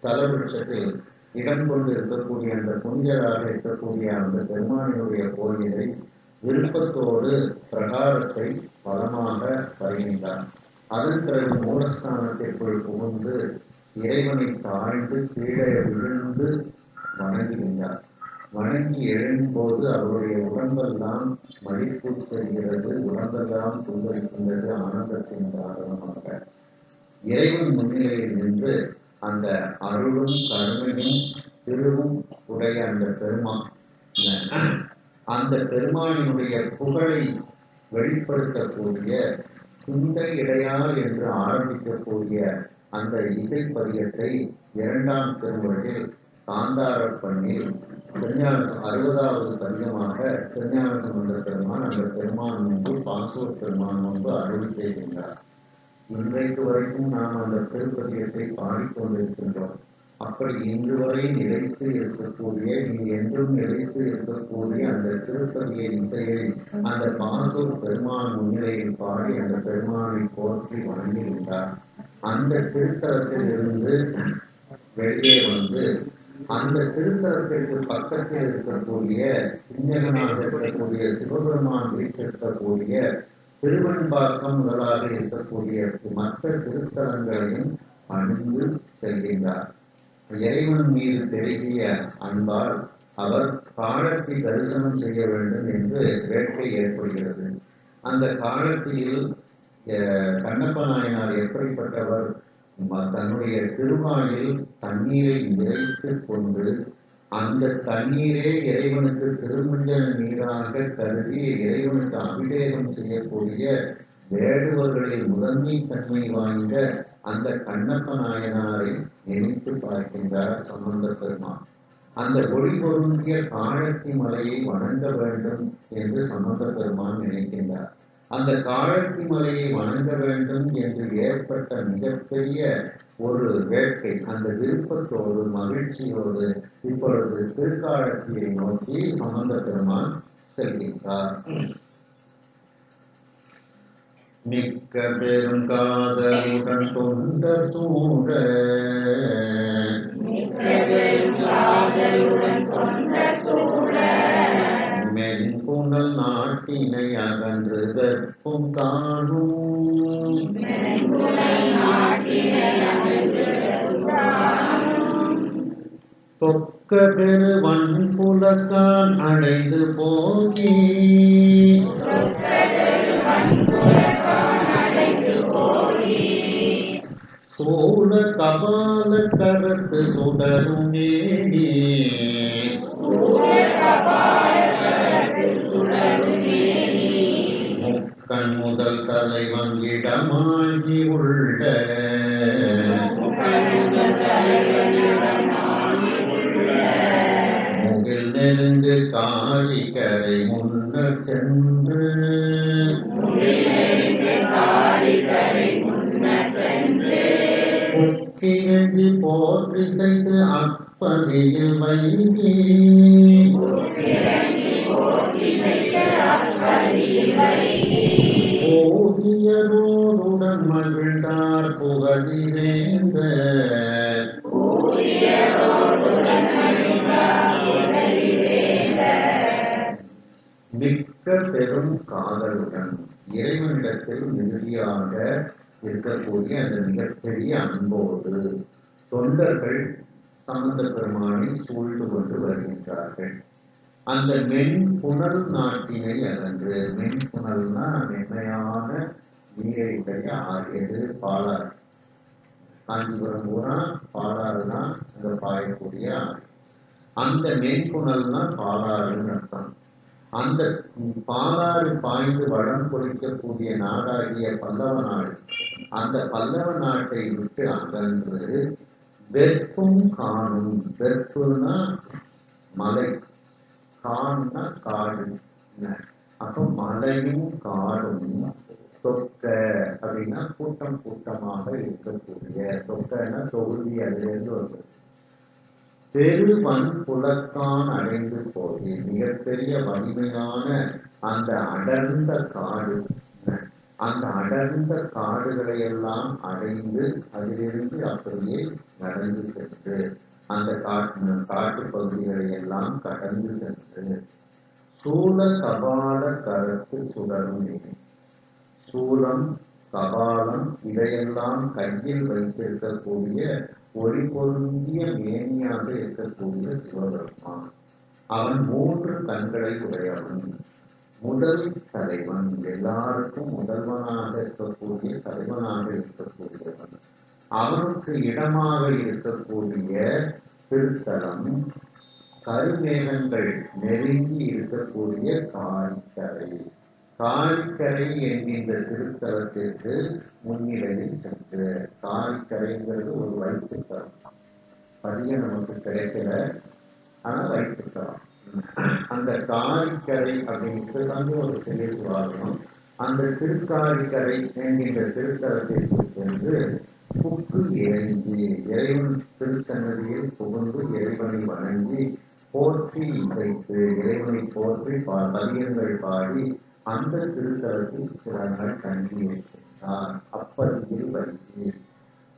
தலவிருட்சத்தில் இடம் கொண்டு இருக்கக்கூடிய அந்த புனிதராக இருக்கக்கூடிய அந்த பெருமானினுடைய கோயிலை விருப்பத்தோடு பிரகாரத்தை பலமாக வருகின்றார். அதன் பிறகு மூலஸ்தானத்திற்குள் புகுந்து இறைவனை தாழ்ந்து கீழே விழுந்து வணங்குகின்றார். வணங்கி எழும்போது அவருடைய உடம்பெல்லாம் மடிப்பு செல்கிறது, உடம்பெல்லாம் புல்வரிக்கின்றது ஆனந்தத்தின் காரணமாக. இறைவன் முன்னிலையில் நின்று அந்த அருளும் கருணையும் திருவும் உடைய அந்த பெருமான், அந்த பெருமானினுடைய புகழை வெளிப்படுத்தக்கூடிய சிந்தை இடையார் என்று ஆரம்பிக்கக்கூடிய அந்த இசை பதிகத்தை இரண்டாம் திருமுறையில் காந்தார பண்ணில் திருஞான 60வது பதிகமாக திருஞான சம்பந்த பெருமான் அந்த பெருமான் முன்பு பாசூர் பெருமான் முன்பு அருள் செய்கின்றார். இன்றைக்கு வரைக்கும் நாம் அந்த திருப்பதிகத்தை பாடிக்கொண்டிருக்கின்றோம். அப்படி இன்று வரை நிலைத்து இருக்கக்கூடிய, இனி என்றும் நிலைத்து இருக்கக்கூடிய அந்த திருப்பதிய இசையை அந்த பாசூர் பெருமான் முன்னிலையில் பாடி அந்த பெருமானை போற்றி வணங்குகின்றார். அந்த திருத்தலத்தில் இருந்து வெளியே வந்து அந்த திருத்தலத்திற்கு பக்கத்தில் இருக்கக்கூடிய விஞ்ஞகனாக இருக்கக்கூடிய சிவபெருமான் வீட்டிருக்கக்கூடிய திருவெண்பாக்கம் முதலாக இருக்கக்கூடிய மற்ற திருத்தலங்களையும் அணிந்து செல்கின்றார். இறைவன் மீது பெருகிய அன்பால் அவர் காலத்தை தரிசனம் செய்ய வேண்டும் என்று வேட்கை ஏற்படுகிறது. அந்த காலத்தில் கண்ணப்ப நாயனார் எப்படிப்பட்டவர்? தன்னுடைய திருவாயில் தண்ணீரை நிறைத்து கொண்டு அந்த தண்ணீரே இறைவனுக்கு திருமஞ்சன நீராக கருதி இறைவனுக்கு அபிஷேகம் செய்யக்கூடிய வேடுவர்களில் முதன்மை தன்மை வாய்ந்த அந்த கண்ணப்ப நாயனாரை நினைத்து பார்க்கின்றார் சம்பந்த பெருமான். அந்த ஒளி பொருந்திய காழத்தி மலையை வணங்க வேண்டும் என்று சம்பந்த பெருமான் நினைக்கின்றார். அந்த காழத்தி மலையை வணங்க வேண்டும் என்று ஏற்பட்ட மிகப்பெரிய ஒரு வேட்கை, அந்த விருப்பத்தோடு மகிழ்ச்சியோடு இப்பொழுது திருக்காழத்தியை நோக்கி சம்பந்த பெருமான் செல்கின்றார். மிக்க பெரும் காதலுடன் தொண்டர் சூழ மென்புணல் நாட்டினை அகன்று வெப்பும் காணும் தொக்க பெரு வன்புலக்கான் அடைந்து போகி சோழ கபால கரத்து தொடரும் நேடி முக்கண் முதல் தலை வங்கிடமாகி உள்ள முகில் நெருங்கு காரிகரை முன்னர் சென்று உக்கிரஞ்சி போற்றி செய்து அப்பதியில் வைகி ஓவியரோடுடன் மகிழ்ந்தார் புகழிரேந்த மிக்க பெரும் காதலுடன் இறைவனிடத்தில் மிகுதியாக இருக்கக்கூடிய அந்த மிகப்பெரிய அன்போடு தொண்டர்கள் சம்பந்த பெருமானை சூழ்ந்து கொண்டு வருகின்றார்கள். அந்த மென்புணல் நாட்டினை அகன்று, மென்புணல்னா மென்மையான நீரை உடைய எது பாலாறு, காஞ்சிபுரம் பூரா பாலாறு தான் அங்க பாயக்கூடிய ஆறு. அந்த மென்புணல்னா பாலாறுன்னு அர்த்தம். அந்த பாலாறு பாய்ந்து வளம் கொடுக்கக்கூடிய நாடாகிய பல்லவ நாடு, அந்த பல்லவ நாட்டை விட்டு அகன்று வெப்பும் காணும், வெப்புனா மலை, கான்னா காடு, அப்போ மலையும் காடும் தொக்க அப்படின்னா கூட்டம் கூட்டமாக இருக்கக்கூடிய, தொக்கன்னா தொகுதி, அதிலிருந்து வருது. பெருவன் புலத்தான் அடைந்து போய் மிகப்பெரிய வலிமையான அந்த அடர்ந்த காடு, அந்த அடர்ந்த காடுகளை எல்லாம் அடைந்து அதிலிருந்து அப்படியே நடந்து சென்று அந்த காட்டு பகுதிகளை எல்லாம் கடந்து சென்று சூழ கபால கரத்து சுடரும் நீர், சூலம் கபாலம் இதையெல்லாம் கையில் வைத்திருக்கக்கூடிய ஒளி பொருந்திய மேனியாக இருக்கக்கூடிய சிவபெருமான் அவன் 3 கண்களை உடையவன். முதல் தலைவன், எல்லாருக்கும் முதல்வனாக இருக்கக்கூடிய தலைவனாக இருக்கக்கூடியவன். அவனுக்கு இடமாக இருக்கக்கூடிய திருத்தலம் கருமேகங்கள் நெருங்கி இருக்கக்கூடிய காரிக்கரை. காரிக்கரை என்கின்ற திருத்தலத்திற்கு முன்னிலையில் சென்று, காரிக்கரைங்கிறது ஒரு வைப்புத்தலம், பதிய நமக்கு கிடைக்கல, ஆனா வைப்புத்தலம். அந்த காரிக்கரை அப்படின்றது வந்து ஒரு பெரிய சுவாசனம். அந்த திருக்காரிக்கரை என்கின்ற திருத்தலத்திற்கு சென்று புக்கு இறைஞ்சி இறைவன் திருச்சன்னதியில் புகுந்து இறைவனை வணங்கி போற்றி இசைத்து இறைவனை போற்றி பதியங்கள் பாடி அந்த திருத்தலத்தில் சில நாள் தங்கி இருக்கின்றார். அப்பதியில் வைத்து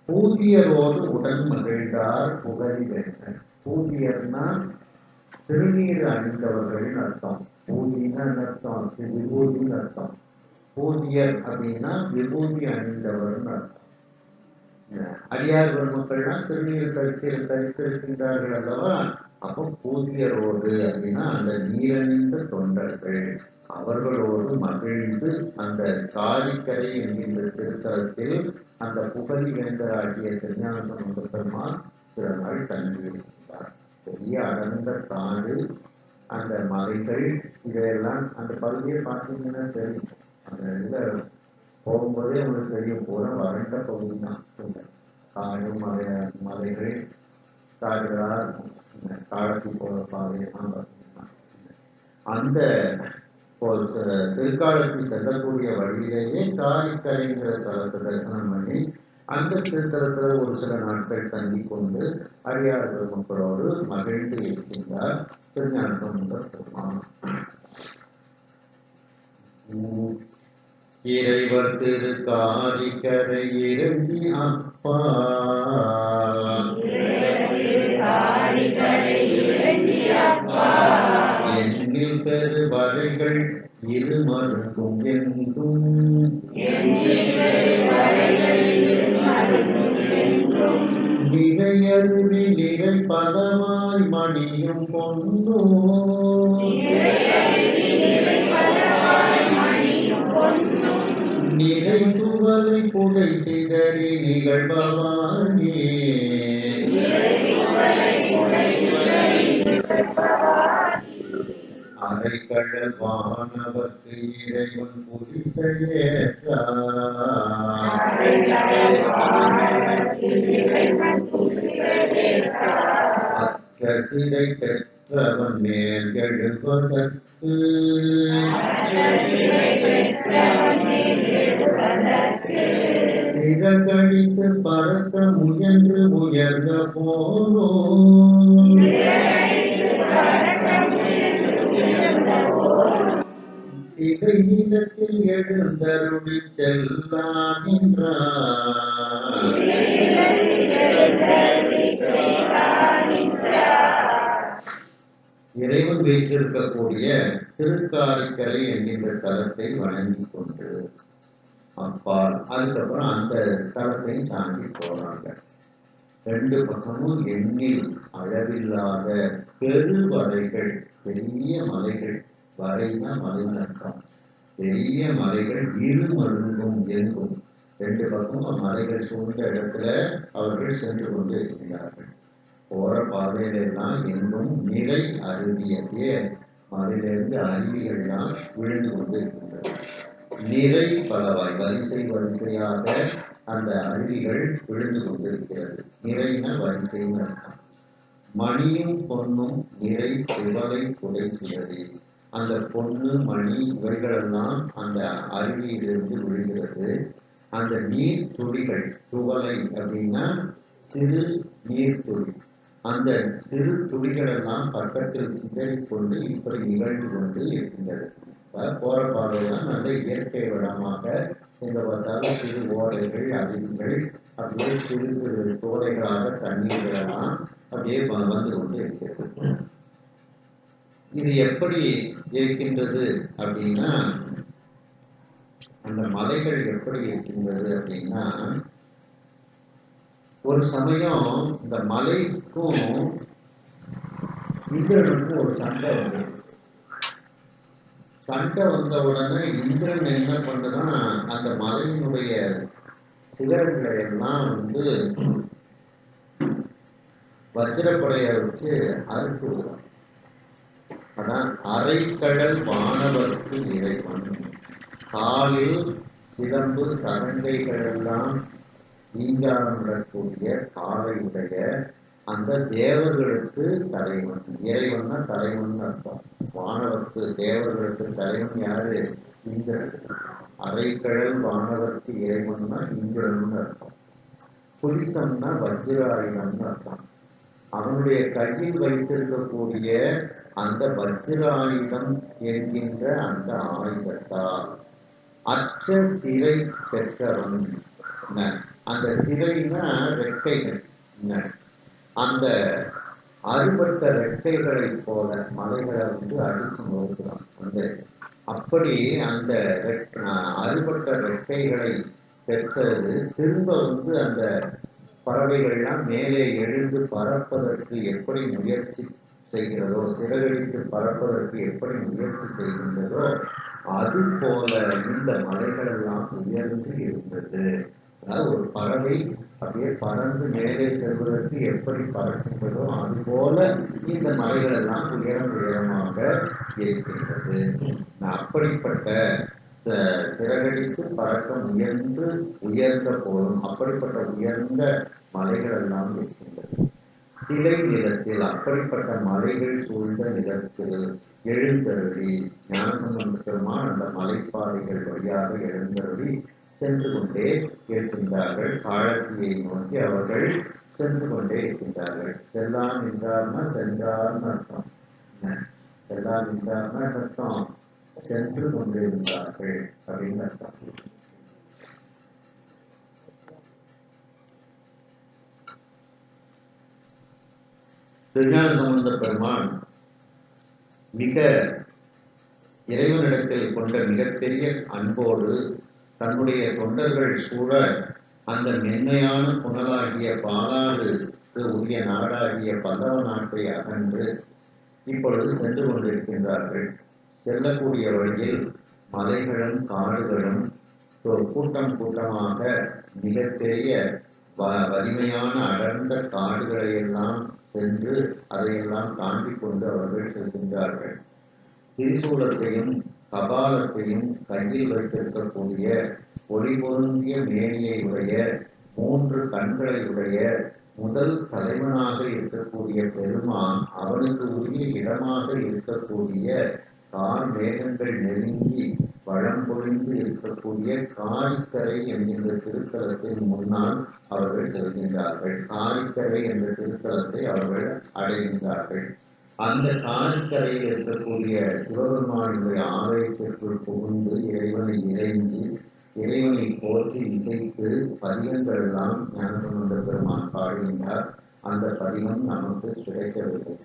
பூதியரோடு உடன் மகிழ்ந்தார் புகழி வேந்தன். பூதியர்னா திருநீர் அணிந்தவர்களின் அர்த்தம். பூதின்னு அர்த்தம், விபூதின்னு அர்த்தம். பூதியர் அப்படின்னா விபூதி அணிந்தவர்னு அர்த்தம். அடியார் பெருமக்கள்னா திருநீர் கழித்திருக்கின்றார்கள் அல்லவா. அப்போ பூதியரோடு அப்படின்னா அந்த நீரணிந்த தொண்டர்கள், அவர்களோடு மகிழ்ந்து அந்த காரிக்கரை என்கின்ற திருத்தலத்தில் அந்த புகழி வேந்தராகிய திருஞான சம்பந்த பெருமாள் சில நாள் தங்கியிருக்கிறார். பெரிய அடர்ந்த காடு, அந்த மலைகள், இதையெல்லாம் அந்த பகுதியை பார்த்தீங்கன்னா தெரியும். அந்த இதில் போகும்போதே உங்களுக்கு தெரியும், போகிற வறண்ட பகுதி தான். காடு மலைகள் காடுகளாக இருக்கும். காலத்தி போகிற பாதையெல்லாம் பார்த்தீங்கன்னா அந்த திருக்காலத்தில் செல்லக்கூடிய வழியிலேயே காரிக்கரைங்கிற தலத்தை தரிசனம் பண்ணி அந்த திருத்தலத்தில் ஒரு சில நாட்கள் தங்கி கொண்டு அடியார் பெருமக்களோடு மகிழ்ந்து இருக்கின்றார் திருஞான சம்பந்த பெருமான். இறைவர் திருக்காரிக்கரை இறங்கி அப்பா எண்ணில் பெருவரைகள் இரு மருங்கும் என்றும் நிறையருவி நிறை பதமாய் மணியும் பொன்னும் நிறை துவலை புகை சிதறி நிகழ்பவானே அரைக்கடல் வானவர்க்கு இறைவன் புரிசையேற்றார். அக்கசிலை பெற்றவன் மேல் எழுவதற்கு சிறகடித்து பறக்க முயன்று உயர்ந்த போனோம் சிகை நிலத்தில் எழுந்தருளி செல்லாகின்றார். இறைவன் வீற்றிருக்கக்கூடிய திருக்காரிக்கரை என்கின்ற தலத்தை வணங்கி கொண்டு அப்பால் அதுக்கப்புறம் அந்த தலத்தை தாண்டி போறாங்க. 2 பக்கமும் எண்ணில் அளவில்லாத பெருவரைகள், பெரிய மலைகள், வரைனா மலைநட்டம், பெரிய மலைகள் இரு மருங்கும் எங்கும், 2 பக்கமும் மலைகள் சூழ்ந்த இடத்துல அவர்கள் சென்று கொண்டு இருக்கிறார்கள். போற பாதையிலெல்லாம் எங்கும் நிறை அருவியே, மலையிலிருந்து அருவிகள்லாம் விழுந்து கொண்டு இருக்கின்றன. நிறை பலவாய் வரிசை வரிசையாக அந்த அருவிகள் விழுந்து கொண்டிருக்கிறது. நிறைன வரிசைன்னு அர்த்தம். மணியும் பொன்னும் நிறை துவலை புடை சிதறி, அந்த பொண்ணு மணி இவைகளெல்லாம் அந்த அருவியிலிருந்து விழுகிறது. அந்த நீர் துளிகள், துவலை அப்படின்னா சிறு நீர் துளி, அந்த சிறு துளிகளெல்லாம் பக்கத்தில் சிதறிக்கொண்டு இப்படி நிகழ்ந்து கொண்டு இருக்கின்றது. போற பாதையெல்லாம் நல்ல இயற்கை வளமாக எங்க பார்த்தாலும் சிறு ஓடைகள், அருவிகள், அப்படியே சிறு சிறு தோடைகளாக தண்ணீர்களெல்லாம் அப்படியே வந்து கொண்டு இருக்கிறது. இது எப்படி இருக்கின்றது அப்படின்னா, அந்த மலைகள் எப்படி இருக்கின்றது அப்படின்னா, ஒரு சமயம் இந்த மலைக்கும் இந்திரனுக்கு ஒரு சண்டை வந்து சண்டை வந்த உடனே இந்திரன் என்ன பண்ணுனா அந்த மலையினுடைய சிகரங்களை எல்லாம் வந்து வஜ்ரப்படைய வச்சு அறுத்து விடுவான். அதான் அரைக்கடல் வானவர்க்கு இறைவன் காலில் சிலம்பு சதங்கைகள் எல்லாம் நீங்காடக்கூடிய காலையுடைய அந்த தேவர்களுக்கு தலைவன். இறைவன்னா தலைவன் அர்த்தம். வானவர்க்கு தேவர்களுக்கு தலைவன் யாரு? இந்திரன். அரைக்கடல் வானவர்க்கு இறைவன்னா இந்திரன் அர்த்தம். புலிசம்னா வஜ்ராயுதம்னு அர்த்தம். அவனுடைய கையில் வைத்திருக்கக்கூடிய அந்த வஜ்ராயுதம் என்கின்ற அந்த ஆயுதத்தால் அற்ற சிறை பெற்றவன். அந்த சிறைனா ரெக்கைகள். அந்த அறுபட்ட ரெக்கைகளை போல மலைகளை வந்து அடித்து நோக்குறான். அந்த அப்படி அந்த அறுபட்ட ரெக்கைகளை பெற்றது திரும்ப வந்து அந்த பறவைகள்லாம் மேலே எழுந்து பறப்பதற்கு எப்படி முயற்சி செய்கிறதோ, சிறகடித்து பறப்பதற்கு எப்படி முயற்சி செய்கின்றதோ அது போல இந்த மலைகள் எல்லாம் உயர்ந்து இருந்தது. அதாவது ஒரு பறவை அப்படியே பறந்து மேலே செல்வதற்கு எப்படி பறக்கின்றதோ அதுபோல இந்த மலைகள் எல்லாம் உயரமாக இருக்கின்றது. அப்படிப்பட்ட சிறகடித்து பறக்க முயன்று உயர்ந்த போதும் அப்படிப்பட்ட உயர்ந்த மலைகள் எல்லாம் இருக்கின்றது. சிலை நிலத்தில் அப்படிப்பட்ட மலைகள் சூழ்ந்த நிலத்தில் எழுந்தருளி ஞானசம்பந்த பெருமான் அந்த மலைப்பாதைகள் வழியாக எழுந்தருளி சென்று கொண்டே இருக்கின்றார்கள். காலத்தியை நோக்கி அவர்கள் சென்று கொண்டே இருக்கின்றார்கள். செல்லான் என்றார்னா சென்றார்னு அர்த்தம். செல்லான் என்றார்னா அர்த்தம் சென்று கொண்டிருந்தார்கள் அப்படின்னு அர்த்தம். திருஞான சம்பந்த பெருமான் மிக இறைவனிடத்தில் கொண்ட மிகப்பெரிய அன்போடு தன்னுடைய தொண்டர்கள் சூழ அந்த மென்மையான புனலாகிய பாலாறுக்கு உரிய நாடாகிய பல்லவ நாட்டை அகன்று இப்பொழுது சென்று கொண்டிருக்கின்றார்கள். செல்லக்கூடிய வழியில் மலைகளும் காடுகளும் கூட்டம் கூட்டமாக மிகப்பெரிய வலிமையான அடர்ந்த காடுகளை எல்லாம் சென்று அதையெல்லாம் தாண்டி கொண்டு அவர்கள் செல்கின்றார்கள். திரிசூலத்தையும் கபாலத்தையும் கையில் வைத்திருக்கக்கூடிய ஒளி பொருந்திய மேனியை உடைய 3 கண்களை உடைய முதல் தலைவனாக இருக்கக்கூடிய பெருமான் அவனுக்கு உரிய இடமாக இருக்கக்கூடிய கார் மேகங்கள் நெருங்கி வளம் பொழிந்து இருக்கக்கூடிய காரிக்கரை என்கின்ற திருத்தலத்தின் முன்னால் அவர்கள் செல்கின்றார்கள். காரிக்கரை என்ற திருத்தலத்தை அவர்கள் அடைகின்றார்கள். அந்த காரிக்கரையில் இருக்கக்கூடிய சிவபெருமானுடைய ஆலயத்திற்குள் புகுந்து இறைவனை இறைஞ்சி இறைவனை போற்றி இசைத்து பதிகங்கள் எல்லாம் ஞானசம்பந்த பெருமான் பாடுகின்றார். அந்த பதிகம் நமக்கு கிடைக்கவில்லை.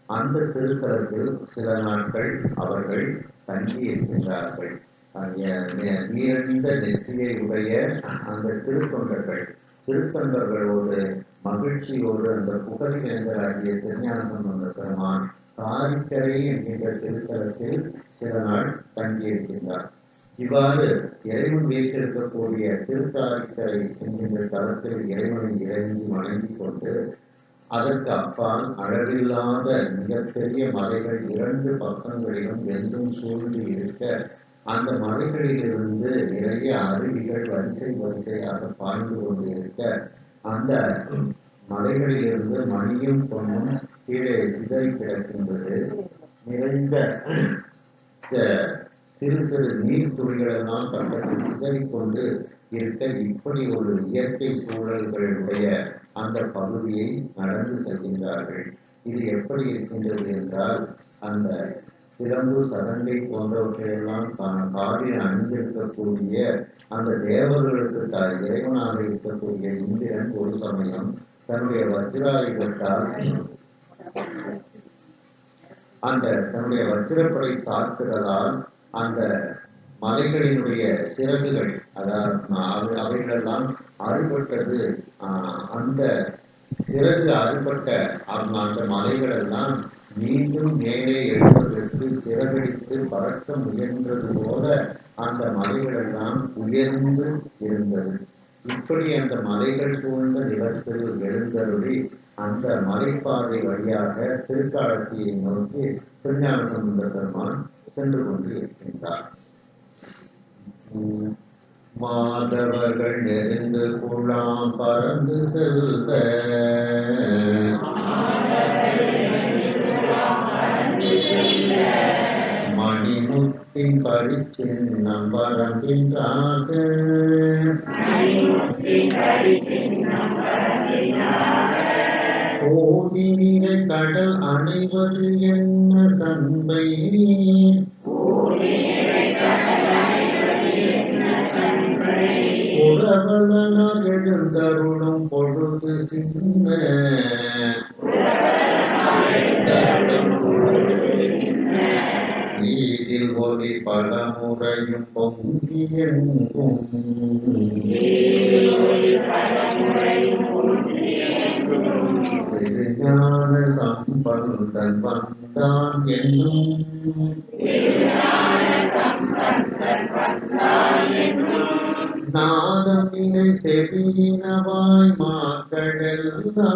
அந்த திருத்தலத்தில் சில நாட்கள் அவர்கள் தங்கி இருக்கின்றார்கள். நீரணிந்த நெற்றியை உடைய அந்த திருத்தொண்டர்களோடு மகிழ்ச்சியோடு அந்த புகழிவேந்தராகிய திருஞான சம்பந்த பெருமான் காரிக்கரை என்கின்ற திருத்தலத்தில் சில நாள் தங்கியிருக்கின்றார். இவ்வாறு இறைவன் வீட்டிருக்கக்கூடிய திருக்காரிக்கரை என்கின்ற தளத்தில் இறைவனை இறைஞ்சி வணங்கிக் கொண்டு அதற்கு அப்பால் அளவில்லாத மிகப்பெரிய மலைகள் 2 பக்கங்களிலும் எங்கும் சூழ்ந்து இருக்க அந்த மலைகளிலிருந்து நிறைய அருவிகள் வரிசை வரிசையாக பாய்ந்து கொண்டு இருக்க அந்த மலைகளிலிருந்து மணியும் பொன்னும் கீழே சிதறி கிடக்கின்றது. நிறைந்த சிறு சிறு நீர் துளிகளெல்லாம் பக்கத்தில் சிதறிக்கொண்டு இருக்க இப்படி ஒரு இயற்கை சூழல்களுடைய அந்த பகுதியை நடந்து செல்கின்றார்கள். இது எப்படி இருக்கின்றது என்றால் அந்த சிலம்பு சதங்கை போன்றவற்றையெல்லாம் காதில் அணிந்திருக்கக்கூடிய அந்த தேவர்களுக்கு இறைவனாக இருக்கக்கூடிய இந்திரன் ஒரு சமயம் தன்னுடைய வஜ்ராயுதத்தால் அந்த தன்னுடைய வஜ்ரப்படை தாக்குதலால் அந்த மலைகளினுடைய சிறகுகள் அதாவது அவைகளெல்லாம் அறுபட்டது. அந்த சிறகு அறுபட்ட அந்த மலைகள் எல்லாம் மீண்டும் மேலே எழுவதற்கு சிறகடித்து பறக்க முயன்றது போல அந்த மலைகள் எல்லாம் உயர்ந்து இருந்தது. இப்படி அந்த மலைகள் சூழ்ந்த நிலத்தில் எழுந்தருளி அந்த மலைப்பாதை வழியாக திருக்காலத்தியை நோக்கி திருஞான சம்பந்த பெருமான் சென்று கொண்டு இருக்கின்றார். மாதவர்கள் நெருங்கு குழாம் பறந்து செல்வ மணிமுத்தின் பரிச்சின்னம் வரம்பின்றாக கோதினிலை கடல் அணைவது என்ன சண்பை உறவலனார் எழுந்தருளும் பொழுது சின்ன நீதில் ஒளி பலமுறையும் பொங்கி எங்கும் திருஞான சம்பந்தன் வந்தான் என்னும் நாதமினை செவியினவாய் மாக்களெல்லாம்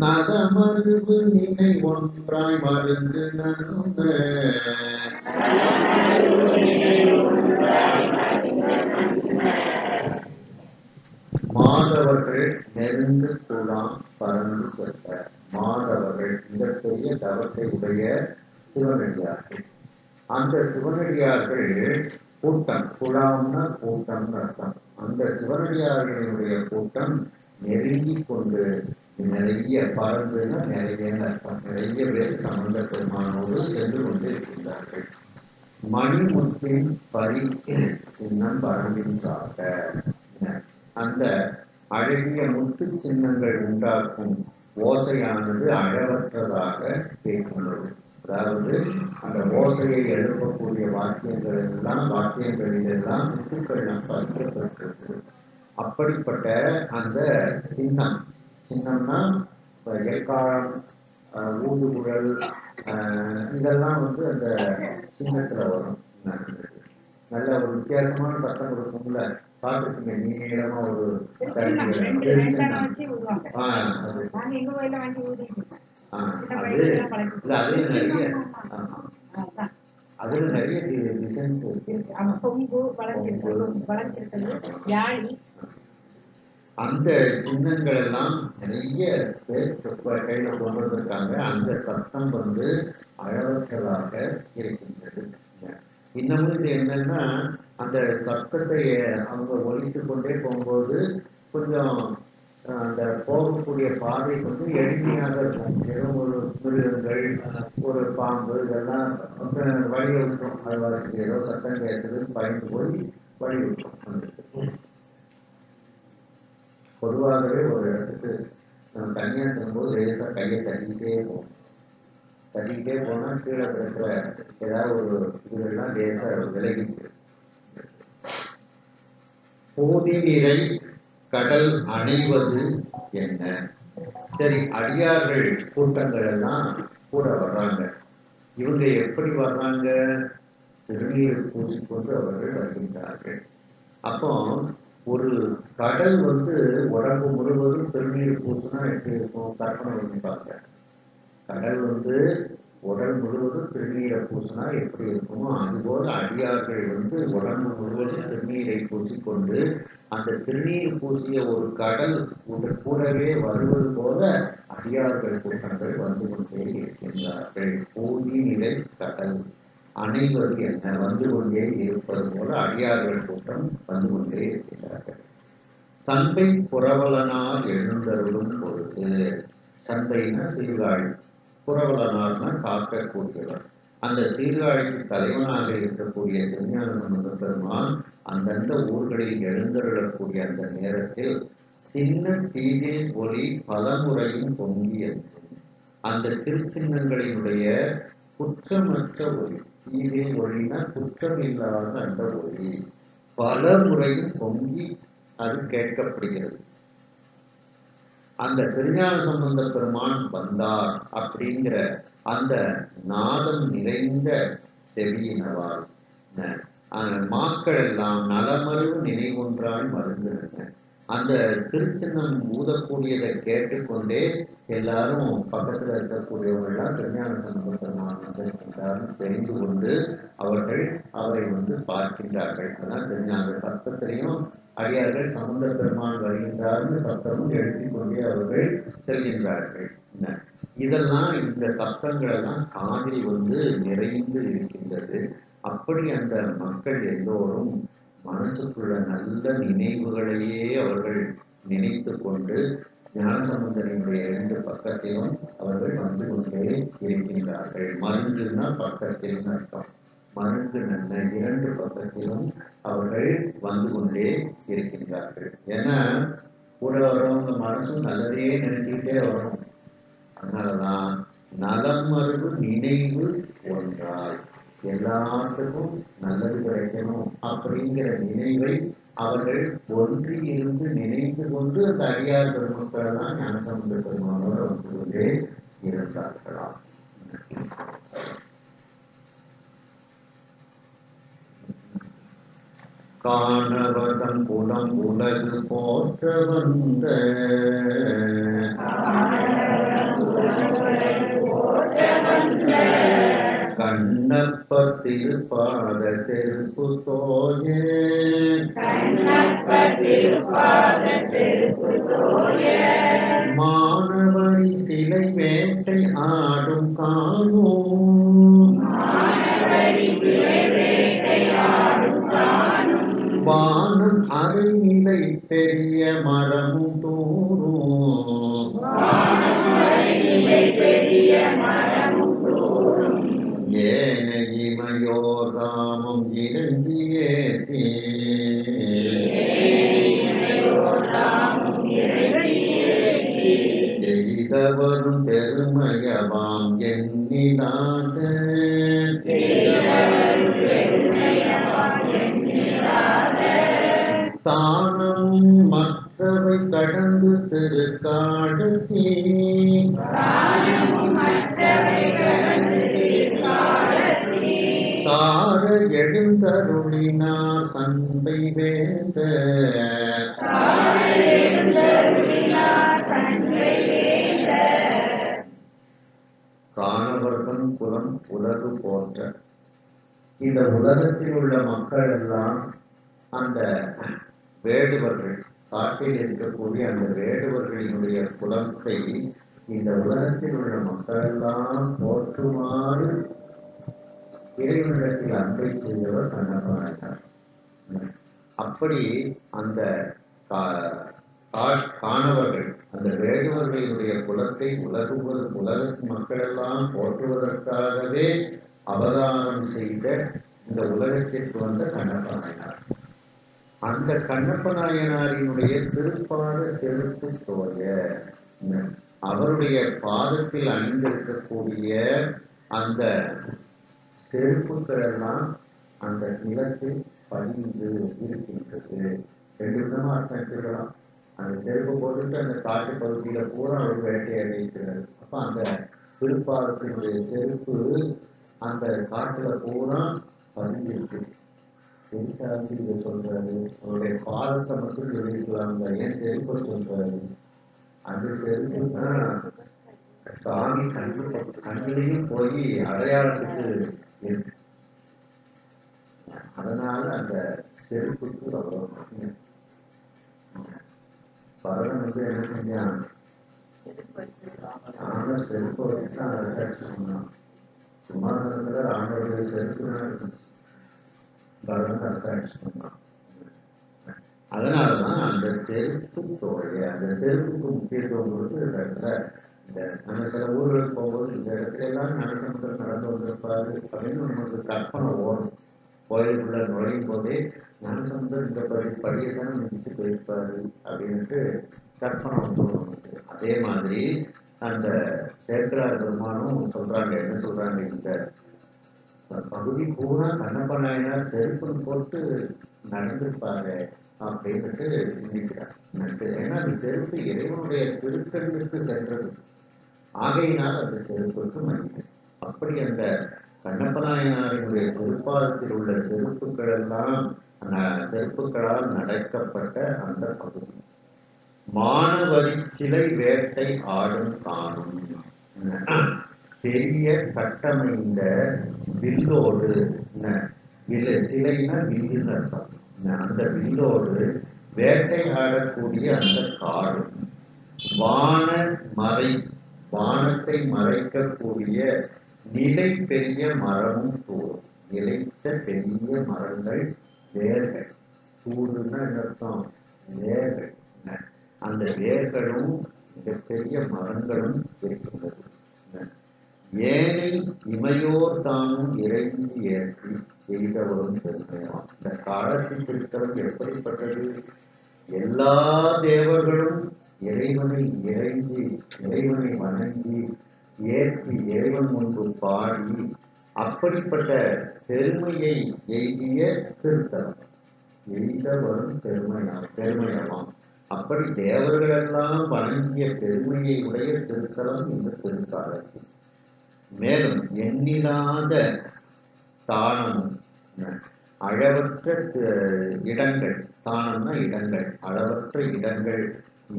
நதமருவு நினை ஒன்றாய் மருந்து நன்ன மாதவர்கள் நெருங்கு குழாம் பறந்து செல்ல. மாதவர்கள் மிகப்பெரிய தவத்தை உடைய சிவனடியார்கள். அந்த சிவனடியார்கள் கூட்டம், குழாம்னா கூட்டம் அர்த்தம். அந்த சிவனடியார்களுடைய கூட்டம் நெருங்கி கொண்டு நிறைய பறந்துன்னா நிறைய அர்த்தம். நிறைய பேர் சம்பந்த பெருமானோடு சென்று கொண்டு இருக்கின்றார்கள். மணிமுத்தின் பரி சின்னம் பறந்தின்றாக. அந்த அழகிய முத்து சின்னங்கள் உண்டாக்கும் ஓசையானது அழவற்றதாக கேட்கின்றது. அதாவது அந்த ஓசையை எழுப்பக்கூடிய வாக்கியங்களிலெல்லாம் முத்துக்கள் பதிக்கப்பட்டிருக்கு. அப்படிப்பட்ட அந்த சின்னம், சின்னம்னா எக்காலம், ஊதுகுழல், இதெல்லாம் அந்த சின்னத்துல வரும். நல்ல ஒரு வித்தியாசமான சத்தம் கொடுக்கும்ல, பார்த்துருக்கீங்க. நீளமா ஒரு அது இல்ல, அதே நிறைய அதுல நிறைய டிசைன்ஸ் இருக்கு. அந்த சின்னங்கள் எல்லாம் நிறைய பேர் கையில கொண்டு வந்திருக்காங்க. அந்த சத்தம் அழவற்றதாக இருக்கின்றது. இன்னமும் இது என்னன்னா, அந்த சத்தத்தை அவங்க ஒழித்து கொண்டே போகும்போது கொஞ்சம் அந்த போகக்கூடிய பாதை எளிமையாக இருக்கும். ஏதோ ஒரு மிருகங்கள், ஒரு பாம்பு, இதெல்லாம் வழி விட்டுரும். அது வரைக்கும் ஏதோ சத்தம் கேட்குதுன்னு பயந்து போய் வழி விட்டுரும். பொதுவாகவே ஒரு இடத்துக்கு நம்ம தனியாக செல்லும்போது லேசாக கையை தட்டிக்கிட்டே போனால் கீழே இருக்கிற ஏதாவது ஒரு இதெல்லாம் லேசாக விலகிட்டு. போதினிலை கடல் அணைவது என்ன? சரி, அடியார்கள் கூட்டங்கள் எல்லாம் கூட வர்றாங்க. இவங்க எப்படி வர்றாங்க? திருநீர் பூசிக்கொண்டு அவர்கள் வருகின்றார்கள். அப்போ ஒரு கடல் உடம்பு முழுவதும் திருநீர் பூசினா எப்படி இருக்கும்? கற்பனை பண்ணி பார்க்க. கடல் உடல் முழுவதும் திருநீரை பூசினா எப்படி இருக்குமோ அதுபோல அடியார்கள் உடம்பு முழுவதும் திருநீரை பூசிக்கொண்டு அந்த திருநீர் பூசிய ஒரு கடல் கூடவே வருவது போல அடியார்கள் கூட்டங்கள் வந்து கொண்டே இருக்கின்றார்கள். போதி நிலை கடல் அணைவது என்ன? வந்து கொண்டே இருப்பது போல அடியார்கள் கூட்டம் வந்து கொண்டே இருக்கின்றார்கள். சந்தை புரவலனார் எழுந்தருளும் பொழுது, சந்தைனா சீர்காழி, புரவலனார்னா காக்கக்கூடியவர். அந்த சீர்காழிக்கு தலைவனாக இருக்கக்கூடிய திருஞான சம்பந்த பெருமான் அந்தந்த ஊர்களில் எழுந்தருளக்கூடிய அந்த நேரத்தில் சின்ன தீதில் ஒளி பலமுறையும் பொங்கியது. அந்த திருச்சின்னங்களினுடைய குற்றமற்ற ஒளி, தீதில் ஒளினா குற்றம் இல்லாத அந்த ஒளி பல முறையும் பொங்கி அது கேட்கப்படுகிறது. அந்த திருஞான சம்பந்த பெருமான் வந்தார் அப்படிங்கிற அந்த நாதம் நிறைந்த செவியினவால் மாக்கள் எல்லாம் நலமறிவு நினைவொன்றால் மருந்துருங்க. அந்த திருச்சின்னம் ஊதக்கூடியதை கேட்டுக்கொண்டே எல்லாரும் பக்கத்துல இருக்கக்கூடியவர்கள்லாம் திருஞான சம்பந்த பெருமான் வந்திருக்கின்றார்னு தெரிந்து கொண்டு அவர்கள் அவரை பார்க்கின்றார்கள். அதான் திருஞான சப்தத்திலையும் அடியார்கள் சம்பந்த பெருமான் வருகின்றார்னு சப்தமும் எழுதி கொண்டே அவர்கள் செல்கின்றார்கள். இதெல்லாம் இந்த சப்தங்கள் எல்லாம் காதில் நிறைந்து இருக்கின்றது. அப்படி அந்த மக்கள் எல்லோரும் மனசுக்குள்ள நல்ல நினைவுகளையே அவர்கள் நினைத்து கொண்டு ஞானசம்பந்தனுடைய 2 பக்கத்திலும் அவர்கள் வந்து கொண்டே இருக்கின்றார்கள். மருந்துன்னா பக்கத்தில் அர்த்தம். மருந்து நல்ல 2 பக்கத்திலும் அவர்கள் வந்து கொண்டே இருக்கின்றார்கள். ஏன்னா கூட வரவங்க மனசும் நல்லதே நினைச்சுக்கிட்டே வரும். அதனாலதான் நலம் மருவு நினைவு ஒன்றாய், எல்லாத்துக்கும் நல்லது கிடைக்கணும் அப்படிங்கிற நினைவை அவர்கள் ஒன்றி இருந்து நினைத்து கொண்டு அந்த அடியார் பெருமக்கள் தான் ஞானசம்பந்த பெருமானோடு வந்து கொண்டே இருந்தார்களாம். காணவதன் குலம் உலகு போற்ற வந்த கண்ணப்ப திருப்பாத செருப்பு தோயே மாணவரி சிலை வேட்டை ஆடும் காணும் வானம் அரைநிலை பெரிய மரமும் தூரும் ஏன இமையோதாமும் இறங்கியேற்றி செய்தவரும் பெருமையவாம் எண்ணினாத தானம் மற்றவை கடந்து திருக்காடத்தி சார எழுந்தருளினார் சண்டை வேந்த காணவர்தம் குலம் உலகு போற்ற. இந்த உலகத்தில் உள்ள மக்கள் எல்லாம் அந்த வேடுவர்கள், காட்டில் இருக்கக்கூடிய அந்த வேடுவர்களினுடைய குலத்தை இந்த உலகத்தில் உள்ள மக்கள் எல்லாம் போற்றுமாறு இறைவனிடத்தில் அன்பை செய்தவர் கண்ணப்பனார். அப்படி அந்த காணவர்கள் அந்த வேடுவர்களுடைய குலத்தை உலக மக்கள் எல்லாம் போற்றுவதற்காகவே அவதாரம் செய்த இந்த உலகத்திற்கு வந்த கண்ணப்பனார். அந்த கண்ணப்ப நாயனாரினுடைய திருப்பாத செருப்பு தோய, அவருடைய பாதத்தில் அணிந்திருக்கக்கூடிய அந்த செருப்புகள் எல்லாம் அந்த நிலத்தில் பதிந்து இருக்கின்றது. 2 விதமா அர்த்தம் எடுத்துக்கலாம். அந்த செருப்பு போட்டுட்டு அந்த காட்டு பகுதியில பூரா அவர் வேட்டையாடி இருக்கிறார். அப்ப அந்த திருப்பாதத்தினுடைய செருப்பு அந்த காட்டுல பூரா பதிஞ்சிருக்கு. எதுக்காக இதை சொல்றாரு? அவருடைய பாதத்தை மட்டும் சொல்லியிருக்கலாம், ஏன் செருப்பை சொல்றாரு? அந்த செருப்பு தான் சாமி கண்ணிலையும் போய் அடையாளத்துக்கு இருக்கு. அதனால அந்த செருப்புக்கு அவ்வளவு பரதன் என்ன செஞ்சான்? ஆனா செருப்பை வச்சுதான் அரசாட்சி சொன்னான். சிம்மாசனத்துல ஆண்டவருடைய செருப்பு பரதன் அரசாட்சி சொன்னான். அதனாலதான் அந்த செருப்பு தோழி, அந்த செருப்புக்கு முக்கியத்துவம் கொடுத்து இந்த இடத்துல நம்ம சில ஊர்களுக்கு போகும்போது இந்த இடத்துல எல்லாம் ஞானசம்பந்தர் நடந்து வந்திருப்பாரு அப்படின்னு நமக்கு கற்பனை ஓடும். கோயிலுக்குள்ள நுழையும் போதே ஞானசம்பந்தர் இந்த படியை தானே மிதிச்சு போயிருப்பாரு அப்படின்ட்டு கற்பனை நமக்கு. அதே மாதிரி அந்த சேக்கரார் பெருமானும் சொல்றாங்க, என்ன சொல்றாங்க, இந்த பகுதி பூரா கண்ணப்ப நாயனார் செருப்புன்னு போட்டு நடந்திருப்பாரு, அப்படின்ட்டு சிந்திக்கிறார். ஏன்னா அந்த செருப்பு இறைவனுடைய திருக்கண்ணுக்கு சென்றது, ஆகையினால் அந்த செருப்புக்கு மகிமை. அப்படி அந்த கண்ணப்பநாயனாரினுடைய திருப்பாதத்தில் உள்ள செருப்புகள் எல்லாம் செருப்புகளால் நடக்கப்பட்ட அந்த பகுதி. மானவரி சிலை வேட்டை ஆடும் காணும். பெரிய கட்டமைந்த வில்லோடு, சிலைனா வில்லுன்னு அர்த்தம். அந்த வில்லோடு வேட்டை ஆடக்கூடிய அந்த காடு, வான மறை, வானத்தை மறைக்கக்கூடிய நிலை பெரிய மரமும் கூடும். நிலைத்த பெரிய மரங்கள் வேர்கள், கூடுன்னா என்ன அர்த்தம்? வேர்கள். அந்த வேர்களும் மிகப்பெரிய மரங்களும் இருக்கின்றது. ஏனை இமையோர் தானும் இறைஞ்சி ஏற்றி எய்தவரும் பெருமையாம். இந்த காலத்தில் இருக்கிறது எப்படிப்பட்டது? எல்லா தேவர்களும் இறைவனை இறைஞ்சி, இறைவனை வணங்கி ஏற்றி இறைவன் முன்பு பாடி அப்படிப்பட்ட பெருமையை எய்திய திருத்தலம். எய்தவரும் பெருமையாம். அப்படி தேவர்களெல்லாம் வணங்கிய பெருமையை உடைய திருத்தலம் இந்த திருக்காலத்தில். மேலும் எண்ணிலாத தானம், அளவற்ற இடங்கள், தானம்னா இடங்கள், அளவற்ற இடங்கள்,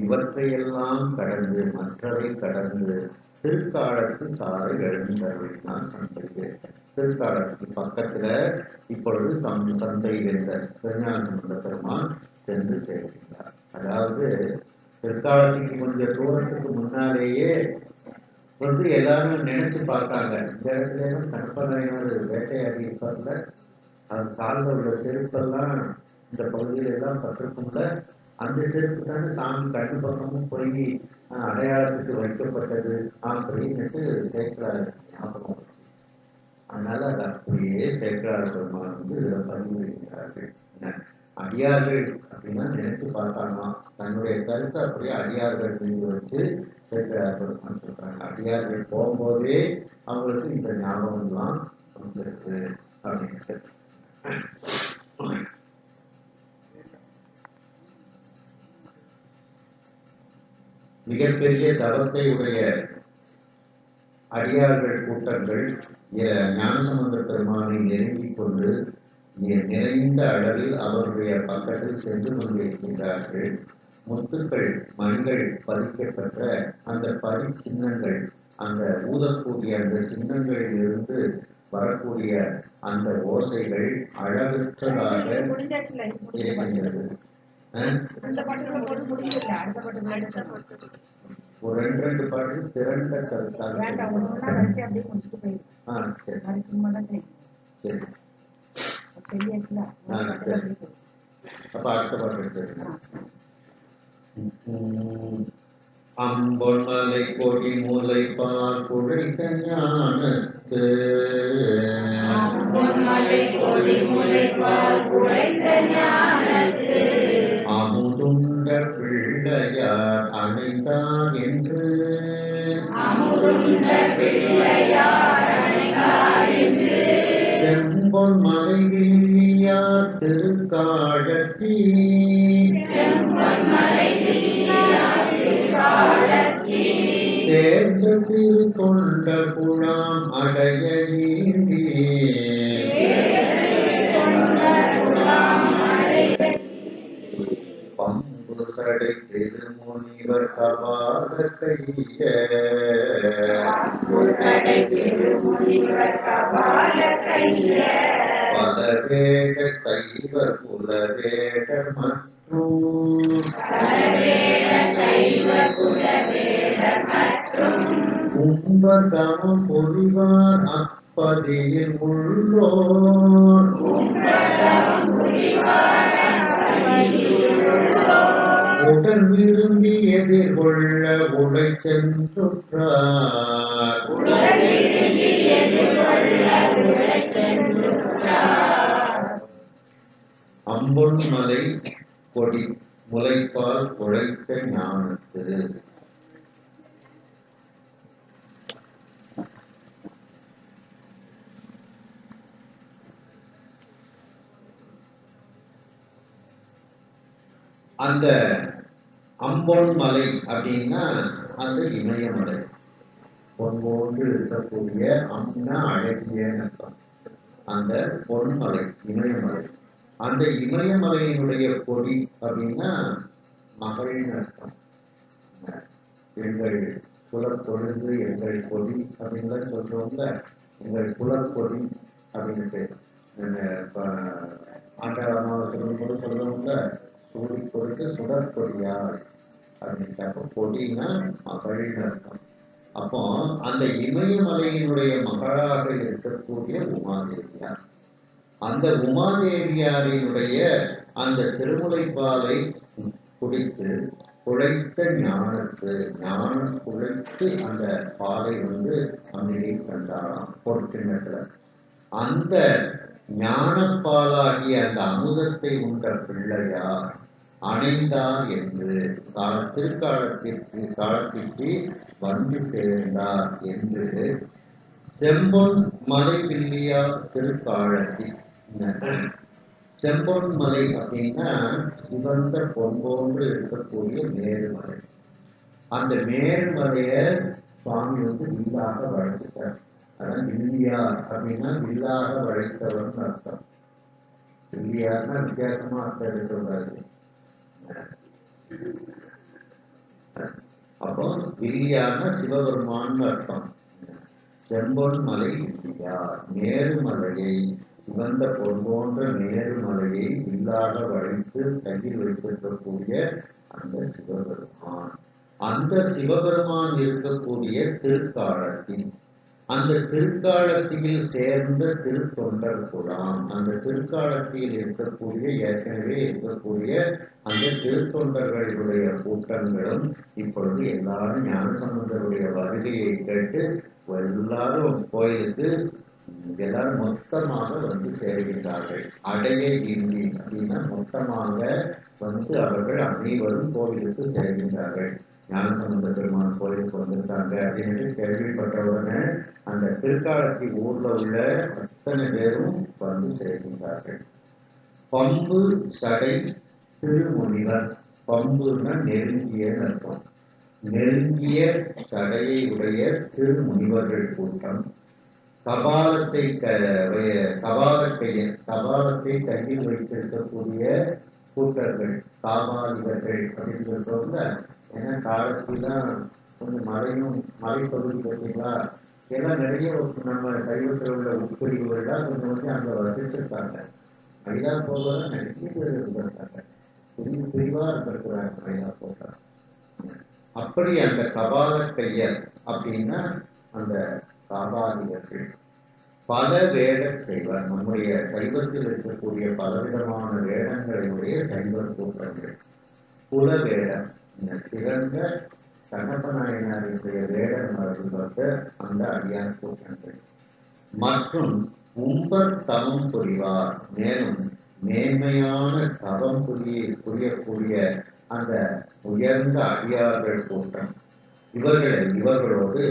இவற்றையெல்லாம் கடந்து, மற்றவை கடந்து திருக்காலத்து சாலை எழுந்தருளினால் சந்தைக்கு. திருக்காலத்துக்கு பக்கத்துல இப்பொழுது சந்தையில் இருந்த திருஞான பெருமான் சென்று சேர்க்கின்றார். அதாவது திருக்காலத்துக்கு கொஞ்சம் தூரத்துக்கு முன்னாலேயே எல்லாரும் நினைச்சு பார்த்தாங்க, இந்த இடத்துல கண்ணப்பநாயனார் வேட்டையாடி இருப்பார்ல, அது காலில் உள்ள செருப்பெல்லாம் இந்த பகுதியில எல்லாம் பட்டிருக்கும்ல, அந்த செருப்பு தானே சாமி கண்ணு பக்கமும் போய் அடையாளத்துக்கு வைக்கப்பட்டது அப்படின்னுட்டு சேர்க்கிறார் ஞாபகம். அதனால அது அப்படியே சேர்க்கிறார் பெருமான் இதுல பதிவு வைக்கிறார்கள். அடியார்கள் அப்படின்னா நினைச்சு பார்த்தாங்களாம், தன்னுடைய கருத்தை அப்படியே அடியார்கள் மீது வச்சு சேர்க்கிறார் பெருமான் சொல்றாங்க. அடியார்கள் போகும்போதே அவங்களுக்கு இந்த ஞாபகம்லாம் வந்துருக்கு அப்படின்ட்டு. மிகப்பெரிய தவத்தை உடைய அடியார்கள் கூட்டங்கள் ஞானசம்பந்த பெருமானை நெருங்கிக் கொண்டு நிறைந்த அளவில் அவருடைய பக்கத்தில் சென்று கொண்டிருக்கின்றார்கள். முத்துக்கள், மணிகள் பதிக்கப்பட்ட அந்த பரி சின்னங்கள், அந்த ஊதக்கூடிய அந்த சின்னங்களில் இருந்து வரக்கூடிய அந்த ஓசைகள் அளவற்றதாக இருக்கின்றது. ஒரு 2 பாட்டு திரண்ட கருத்தாக. அப்ப அடுத்த பாட்டு எடுத்து அம்பொன்மலை கொடி மூலை பால் குழைத்த ஞானத்து, அமுதுண்ட பிள்ளையார் அணைந்தார் என்று, செம்பொன் மலைவியார் திருக்காழத்தி, சேர்ந்த திருத்தொண்ட குழாம் அடைய ஈண்டி, பம்பு சடை திருமுனிவர் கபால கைய, பலவேட சைவ குலவேட மற்றும் கும்பதமம் பொழிவார் அப்பதியில் உள்ளோர், உடல் விரும்பி எதிர்கொள்ள உடை சென்றுற்றார். அம்பொன் மலை கொடி முளைப்பால் குழைத்த ஞானத்து. அந்த அம்பொன் மலை அப்படின்னா அந்த இமயமலை. பொன்போன்று இருக்கக்கூடிய அம்னா அழகிய அர்த்தம். அந்த பொன்மலை இமயமலை. அந்த இமயமலையினுடைய கொடி அப்படின்னா மகளின் அர்த்தம். எங்கள் குலப்பொழுது எங்கள் கொடி அப்படின்னு சொல்றோம்ல, எங்கள் குலப்பொடி அப்படின்ட்டு ஆண்டாளமாக சொல்லும்போது சொல்றோம்ல, சூடி கொடுத்து சுடற்கொடியார் அப்படின்ட்டு. கொடினா மகளின் அர்த்தம். அப்போ அந்த இமயமலையினுடைய மகளாக இருக்கக்கூடிய உமாதேவியார், அந்த உமாதேவியாரினுடைய அந்த திருமுலைப்பாலை குடித்து குழைத்த ஞானத்து ஞானம் குழைத்து அந்த பாலை அம்பிகை கண்டாராம் பொற்கிண்ணத்துல. அந்த ஞானப்பாலாகிய அந்த அமுதத்தை உண்ட பிள்ளையார் அணைந்தார் என்று காலத்திற்கு வந்து சேர்ந்தார் என்று செம்பொன் மலை வில்லியார் திருக்காலத்தில். செம்பொன் மலை அப்படின்னா சிவந்த பொன்போன்று இருக்கக்கூடிய மேருமலை. அந்த மேருமலைய சுவாமி வில்லாக வளைச்சிட்டார். அதான் வில்லியார் அப்படின்னா வில்லாக வளைத்தவன் அர்த்தம். வில்லியார்னா வித்தியாசமா அர்த்தம் இருக்கிறாரு. அப்போ வில்லியார்னா சிவபெருமான் அர்த்தம். செம்பொன் மலை வில்லியார், மேருமலையை சிவந்த பொன்போன்ற மேருமலையை வில்லாக வளைத்து கையில் வைத்திருக்கக்கூடிய அந்த சிவபெருமான். அந்த சிவபெருமான் இருக்கக்கூடிய திருக்காலத்தில், அந்த திருக்காலத்தில் சேர்ந்த திருத்தொண்டர் குலாம், அந்த திருக்காலத்தில் இருக்கக்கூடிய ஏற்கனவே இருக்கக்கூடிய அந்த திருத்தொண்டர்களுடைய கூட்டங்களும் இப்பொழுது எல்லாரும் ஞானசம்பந்தருடைய வருகையை கேட்டு எல்லாரும் கோயிலுக்கு எல்லாரும் மொத்தமாக சேர்கின்றார்கள். அடைய இந்தி அப்படின்னா மொத்தமாக அவர்கள் அனைவரும் கோவிலுக்கு சேர்கின்றார்கள். ஞானசம்பந்த பெருமான் கோயிலுக்கு வந்திருக்காங்க அப்படின்னு கேள்விப்பட்டவுடனே அந்த திருக்காலத்தி ஊர்ல உள்ள அத்தனை பேரும் சேர்கின்றார்கள். பம்பு சடை திருமுனிவர். பம்புன்னா நெருங்கிய அர்த்தம். நெருங்கிய சடையை உடைய திருமுனிவர்கள் கூட்டம். கபாலத்தை கையில் வைத்திருக்கக்கூடிய கூட்டர்கள், காபாலிகர்கள் அப்படின்னு சொல்றோம்ல. ஏன்னா காலத்திலாம் கொஞ்சம் மலைப்பகுதி பார்த்தீங்களா, எல்லாம் நிறைய நம்ம சைவத்தில் உள்ள உட்பிரிவுகள்லாம் கொஞ்சம் அங்கே வசிச்சிருக்காங்க. மயிலா போகலாம் நிறைய பேர் இருந்திருக்காங்க. பிரிவா இருந்திருக்கிறாங்க மயிலா போக. அப்படி அந்த கபால கையர் அப்படின்னா அந்த காபாலிகர்கள் பல வேட செய்வார். நம்முடைய சைவத்தில் இருக்கக்கூடிய பலவிதமான வேடங்களுடைய சைவர் கூட்டங்கள். குல வேடம், சிறந்த கண்ணப்ப நாயனாருடைய வேடம் பார்த்த அந்த அடியார் கூட்டங்கள். மற்றும் உம்பர் தவம் புரிவார், மேலும் மேன்மையான தவம் புரியக்கூடிய அந்த உயர்ந்த அடியார்கள் கூட்டம். இவர்களோடு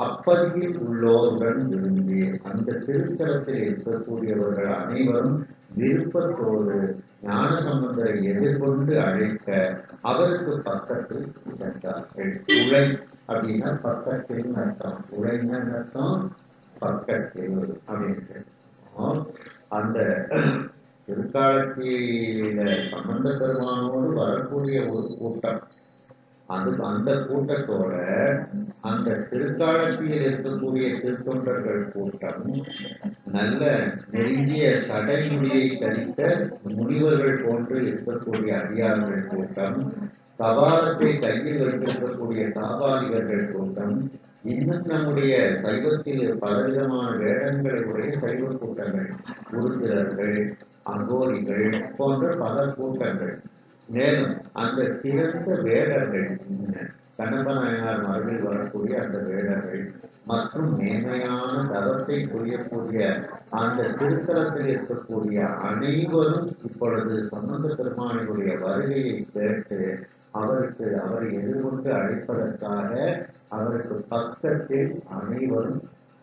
அப்பதியில் உள்ளோருடன் விரும்பி அந்த திருத்தலத்தில் இருக்கக்கூடியவர்கள் அனைவரும் விருப்பத்தோடு ஞானசம்பந்தரை எதிர்கொண்டு அழைக்க அவருக்கு பக்கத்தில் சென்றார்கள். உழை அப்படின்னா பக்கத்தில் அர்த்தம். உழைன்னா அர்த்தம் பக்கத்தில் அப்படின்ட்டு. அந்த திருக்காலத்தில சம்பந்த பெருமானோடு வரக்கூடிய ஒரு கூட்டம். அந்த கூட்டத்தோட அந்த திருக்காலத்தில் இருக்கக்கூடிய திருத்தொண்டர்கள் கூட்டம், நல்ல நெருங்கிய சடைமுடியை தரித்த முனிவர்கள் போன்று இருக்கக்கூடிய அடியார்கள் கூட்டம், கபாலத்தை கையில் வைத்திருக்கக்கூடிய காபாலிகர்கள் கூட்டம், இன்னும் நம்முடைய சைவத்தில் பலவிதமான வேடங்களை உடைய சைவ கூட்டங்கள், உருத்திரர்கள், அகோரிகள் போன்ற பல கூட்டங்கள். மேலும் அந்த சிறந்த வேடர்கள், கண்ணப்ப நாயனார் மரபில் வரக்கூடிய அந்த வேடர்கள் மற்றும் மேன்மையான தவத்தை புரியக்கூடிய அந்த திருத்தலத்தில் இருக்கக்கூடிய அனைவரும் இப்பொழுது சம்பந்த பெருமானுடைய வருகையை கேட்டு அவரை எதிர்கொண்டு அழைப்பதற்காக அவருக்கு பக்கத்தில் அனைவரும்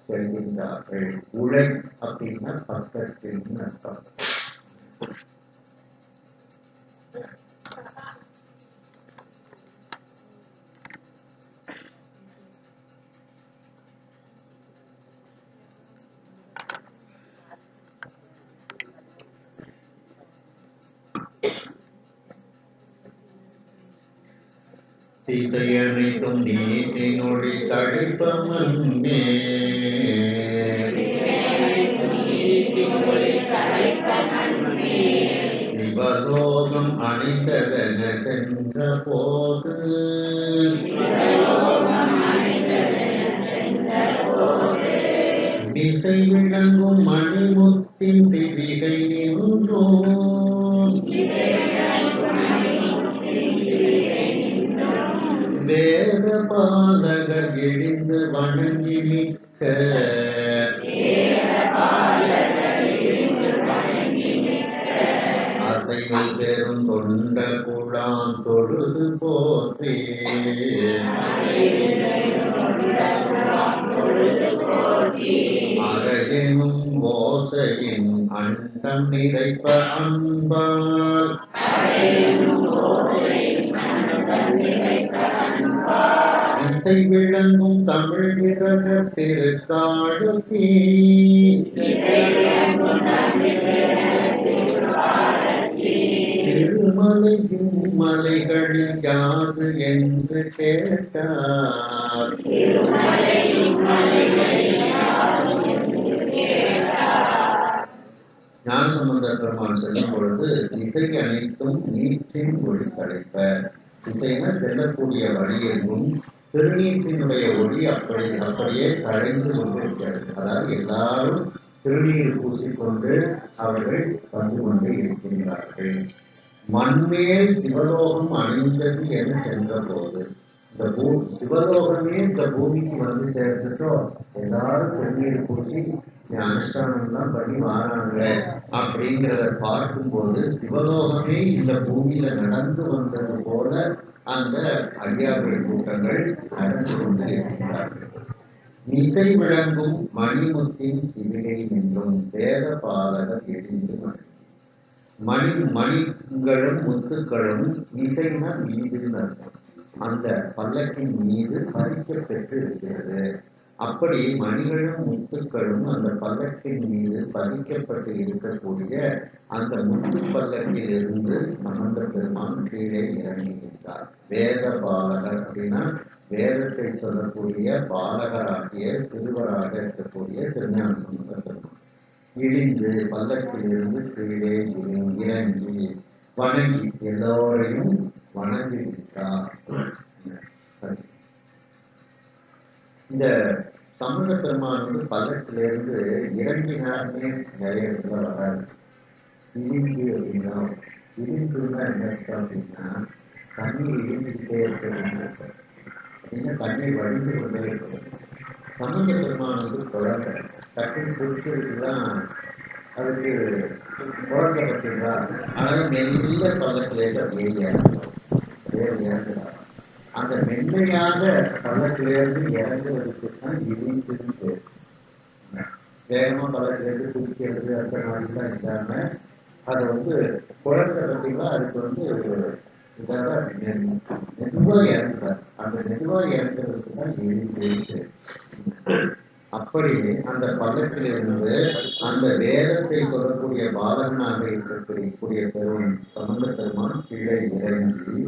செல்கின்றார்கள். உழை அப்படின்னா பக்கத்தில் அர்த்தம். திசையனைத்தும் நீட்டினொழி தழைப்ப மன்னே சிவலோகம் அணிந்ததென சென்ற போது திசை விளங்கும் மணிமுத்தின் சிவிகை நின்றோம் வேத பாலகர் எழுந்து வணங்கி மிக்க அசைவில் பெரும் தொண்ட குழாம் தொழுது போற்றி அழகெனும் ஓசையின் அண்டம் நிறைப்ப அன்பால் இசை விளங்கும் தமிழ் விரக திருக்காடுதி திருமலையும் மலைகளில் யாது என்று கேட்டார் ஞானசம்பந்தர் பெருமான் செல்லும் பொழுது இசை அனைத்தும் நீட்டின் ஒளி தலைப்ப இசைனா செல்லக்கூடிய வழி எங்கும் திருநீற்றினுடைய ஒளி அப்படியே கலைந்து கொண்டிருக்கிறது. அதாவது எல்லாரும் திருநீர் பூசிக்கொண்டு அவர்கள் வந்து கொண்டு இருக்கின்றார்கள். மண்மேல் சிவலோகம் அணிந்தது என சென்ற போது இந்த சிவலோகமே இந்த பூமிக்கு வந்து சேர்ந்துட்டோ எல்லாரும் திருநீர் பூசி அனுஷ்டானம்லாம் பண்ணி வாராங்க அப்படிங்கிறத பார்க்கும்போது சிவலோகமே இந்த பூமியில நடந்து வந்தது போல அந்த ஐயாக்கள் கூட்டங்கள் நடந்து கொண்டு இருக்கின்றார்கள். இசை விளங்கும் மணிமுத்தின் சிவிகை நின்றும் வேத பாலகர் எழுந்து மணிகளும் முத்துக்களும் இசைனா மீதுன்னு அர்த்தம். அந்த பல்லக்கின் மீது பதிக்கப்பெற்று இருக்கிறது. அப்படி மணிகளும் முத்துக்களும் அந்த பல்லக்கின் மீது பதிக்கப்பட்டு இருக்கக்கூடிய அந்த முத்து பல்லக்கிலிருந்து சம்பந்த பெருமான் கீழே இறங்குகின்றார். வேத பாலகர் அப்படின்னா வேதத்தை சொல்லக்கூடிய பாலகராகிய சிறுவராக இருக்கக்கூடிய திருஞான சம்பந்த பெருமான் இழிந்து பல்லக்கிலிருந்து கீழே இறங்கி வணங்கி எல்லோரையும் வணங்குகின்றார். இந்த சம்பந்த பெருமான் வந்து பல்லக்கிலிருந்து இறங்கினார்னே நிறைய இடத்துல வராது. இழிந்து அப்படின்னா இழிந்துன்னா என்ன அப்படின்னா தண்ணீர் இழிஞ்சுக்கிட்டே இருக்கிறது அப்படின்னா தண்ணீர் வடிந்து கொண்டே இருக்கிறது. சம்பந்த பெருமான் வந்து குழந்தை டக்குன்னு குடிக்கிறதுக்குதான் அதுக்கு குழந்தை பார்த்தீங்களா, அதனால மெல்ல பல்லக்கிலேருந்து அப்படியே இறங்குறார். அந்த மென்மையாக பல்லக்கிலிருந்து இறங்குவதற்கு தான் இழிந்துன்னு பேர். வேகமா பல்லக்கிலிருந்து குடிக்கிறது அந்த மாதிரிலாம் இல்லாம அதை வந்து குழந்தை பார்த்தீங்களா அதுக்கு வந்து மெதுவா இறங்குறார். அந்த மெதுவா இறங்குறதுக்கு தான் இழிந்து. அப்படி அந்த பல்லக்கிலிருந்து அந்த வேதத்தை சொல்லக்கூடிய பாலகனாக இருக்கக்கூடிய பெருமான் சம்பந்த பெருமான் கீழே இறங்கி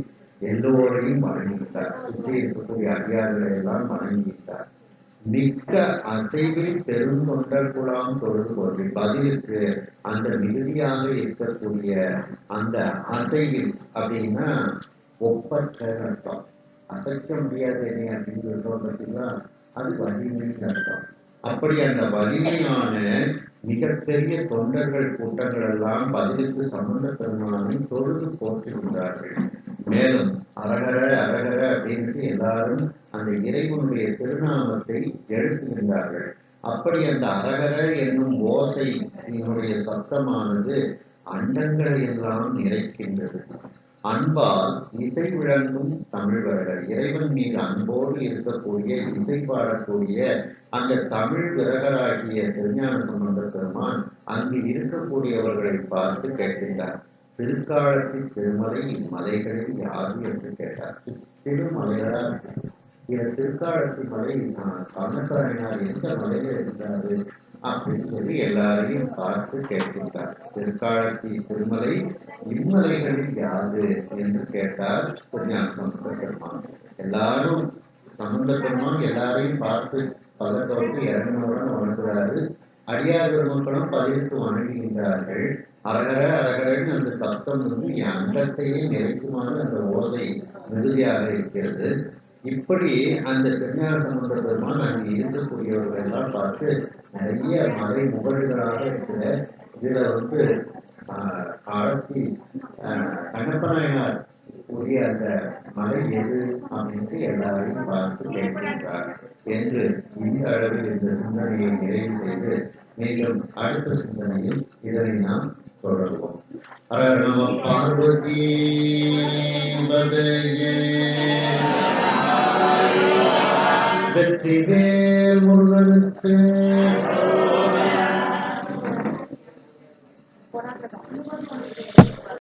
எல்லோரையும் வணங்கிட்டார். சுற்றி இருக்கக்கூடிய அதிகாரிகளை எல்லாம் வணங்கிட்டார். மிக்க அசைவில் பெருங்கொண்டல் குழாம் தொழுது போது பதிலுக்கு அந்த மிகுதியாக இருக்கக்கூடிய அந்த அசைவில் அப்படின்னா ஒப்பற்ற அர்த்தம். அசைக்க முடியாது என்ன அப்படின்னு சொல்றோம் பார்த்தீங்களா, அது வலிமைன்னு அர்த்தம். அப்படி அந்த வலிமையான மிகப்பெரிய தொண்டர்கள் கூட்டங்கள் எல்லாம் பதிலுக்கு சம்பந்த பெருமானை தொழுது போற்றுகின்றார்கள். மேலும் அரகர அரகர அப்படின்ட்டு எல்லாரும் அந்த இறைவனுடைய திருநாமத்தை எழுப்புகின்றார்கள். அப்படி அந்த அரகர என்னும் ஓசையினுடைய சத்தமானது அண்டங்களை எல்லாம் நிறைக்கின்றது. அன்பால் இசை விளங்கும் தமிழ்வரகர் இறைவன் மீது அன்போடு இருக்கக்கூடிய இசை பாடக்கூடிய அந்த தமிழ் விரகராகிய திருஞான சம்பந்த பெருமான் அங்கு இருக்கக்கூடியவர்களை பார்த்து கேட்கின்றார். திருக்காலத்தில் திருமலை இம்மலைகளில் யாது என்று கேட்டார். திருமலைகளா இந்த திருக்காலத்தி மலை கர்ணக்காரனார் எந்த மலையில இருந்தாரு அப்படின்னு சொல்லி எல்லாரையும் பார்த்து கேட்கின்றார். திருக்காலத்தி திருமலை இம்மலைகளில் யாது என்று கேட்டார் திருஞான சம்பந்த பெருமான். எல்லாரும் சம்பந்த பெருமான் எல்லாரையும் பார்த்து பதத்தோடு இறங்கினவுடன் வணங்குகிறாரு. அடியார் பெருமக்களும் பதிவிட்டு வணங்குகின்றார்கள். அரகர அரகரன்னு அந்த சப்தம் என் அண்டத்தையே நிறைக்குமாறு அந்த ஓசை மிகுதியாக இருக்கிறது. இப்படி அந்த திருஞான சம்பந்த பெருமான் அங்கு இருக்கக்கூடியவர்கள் எல்லாம் பார்த்து நிறைய மறை முகடுகளாக இருக்கிற இதுல ஆரத்தி கண்ணப்பநாயனார் உரிய அந்த மலை எது அப்படின்ட்டு எல்லாரையும் பார்த்து கேட்கின்றார் என்று இந்த அளவில் இந்த சிந்தனையை நிறைவு செய்து மீண்டும் அடுத்த சிந்தனையில் இதனை நாம் தொடர்வோம். ஹர நம பார்வதி பதையே வெற்றிவேல் முருகனுக்கு.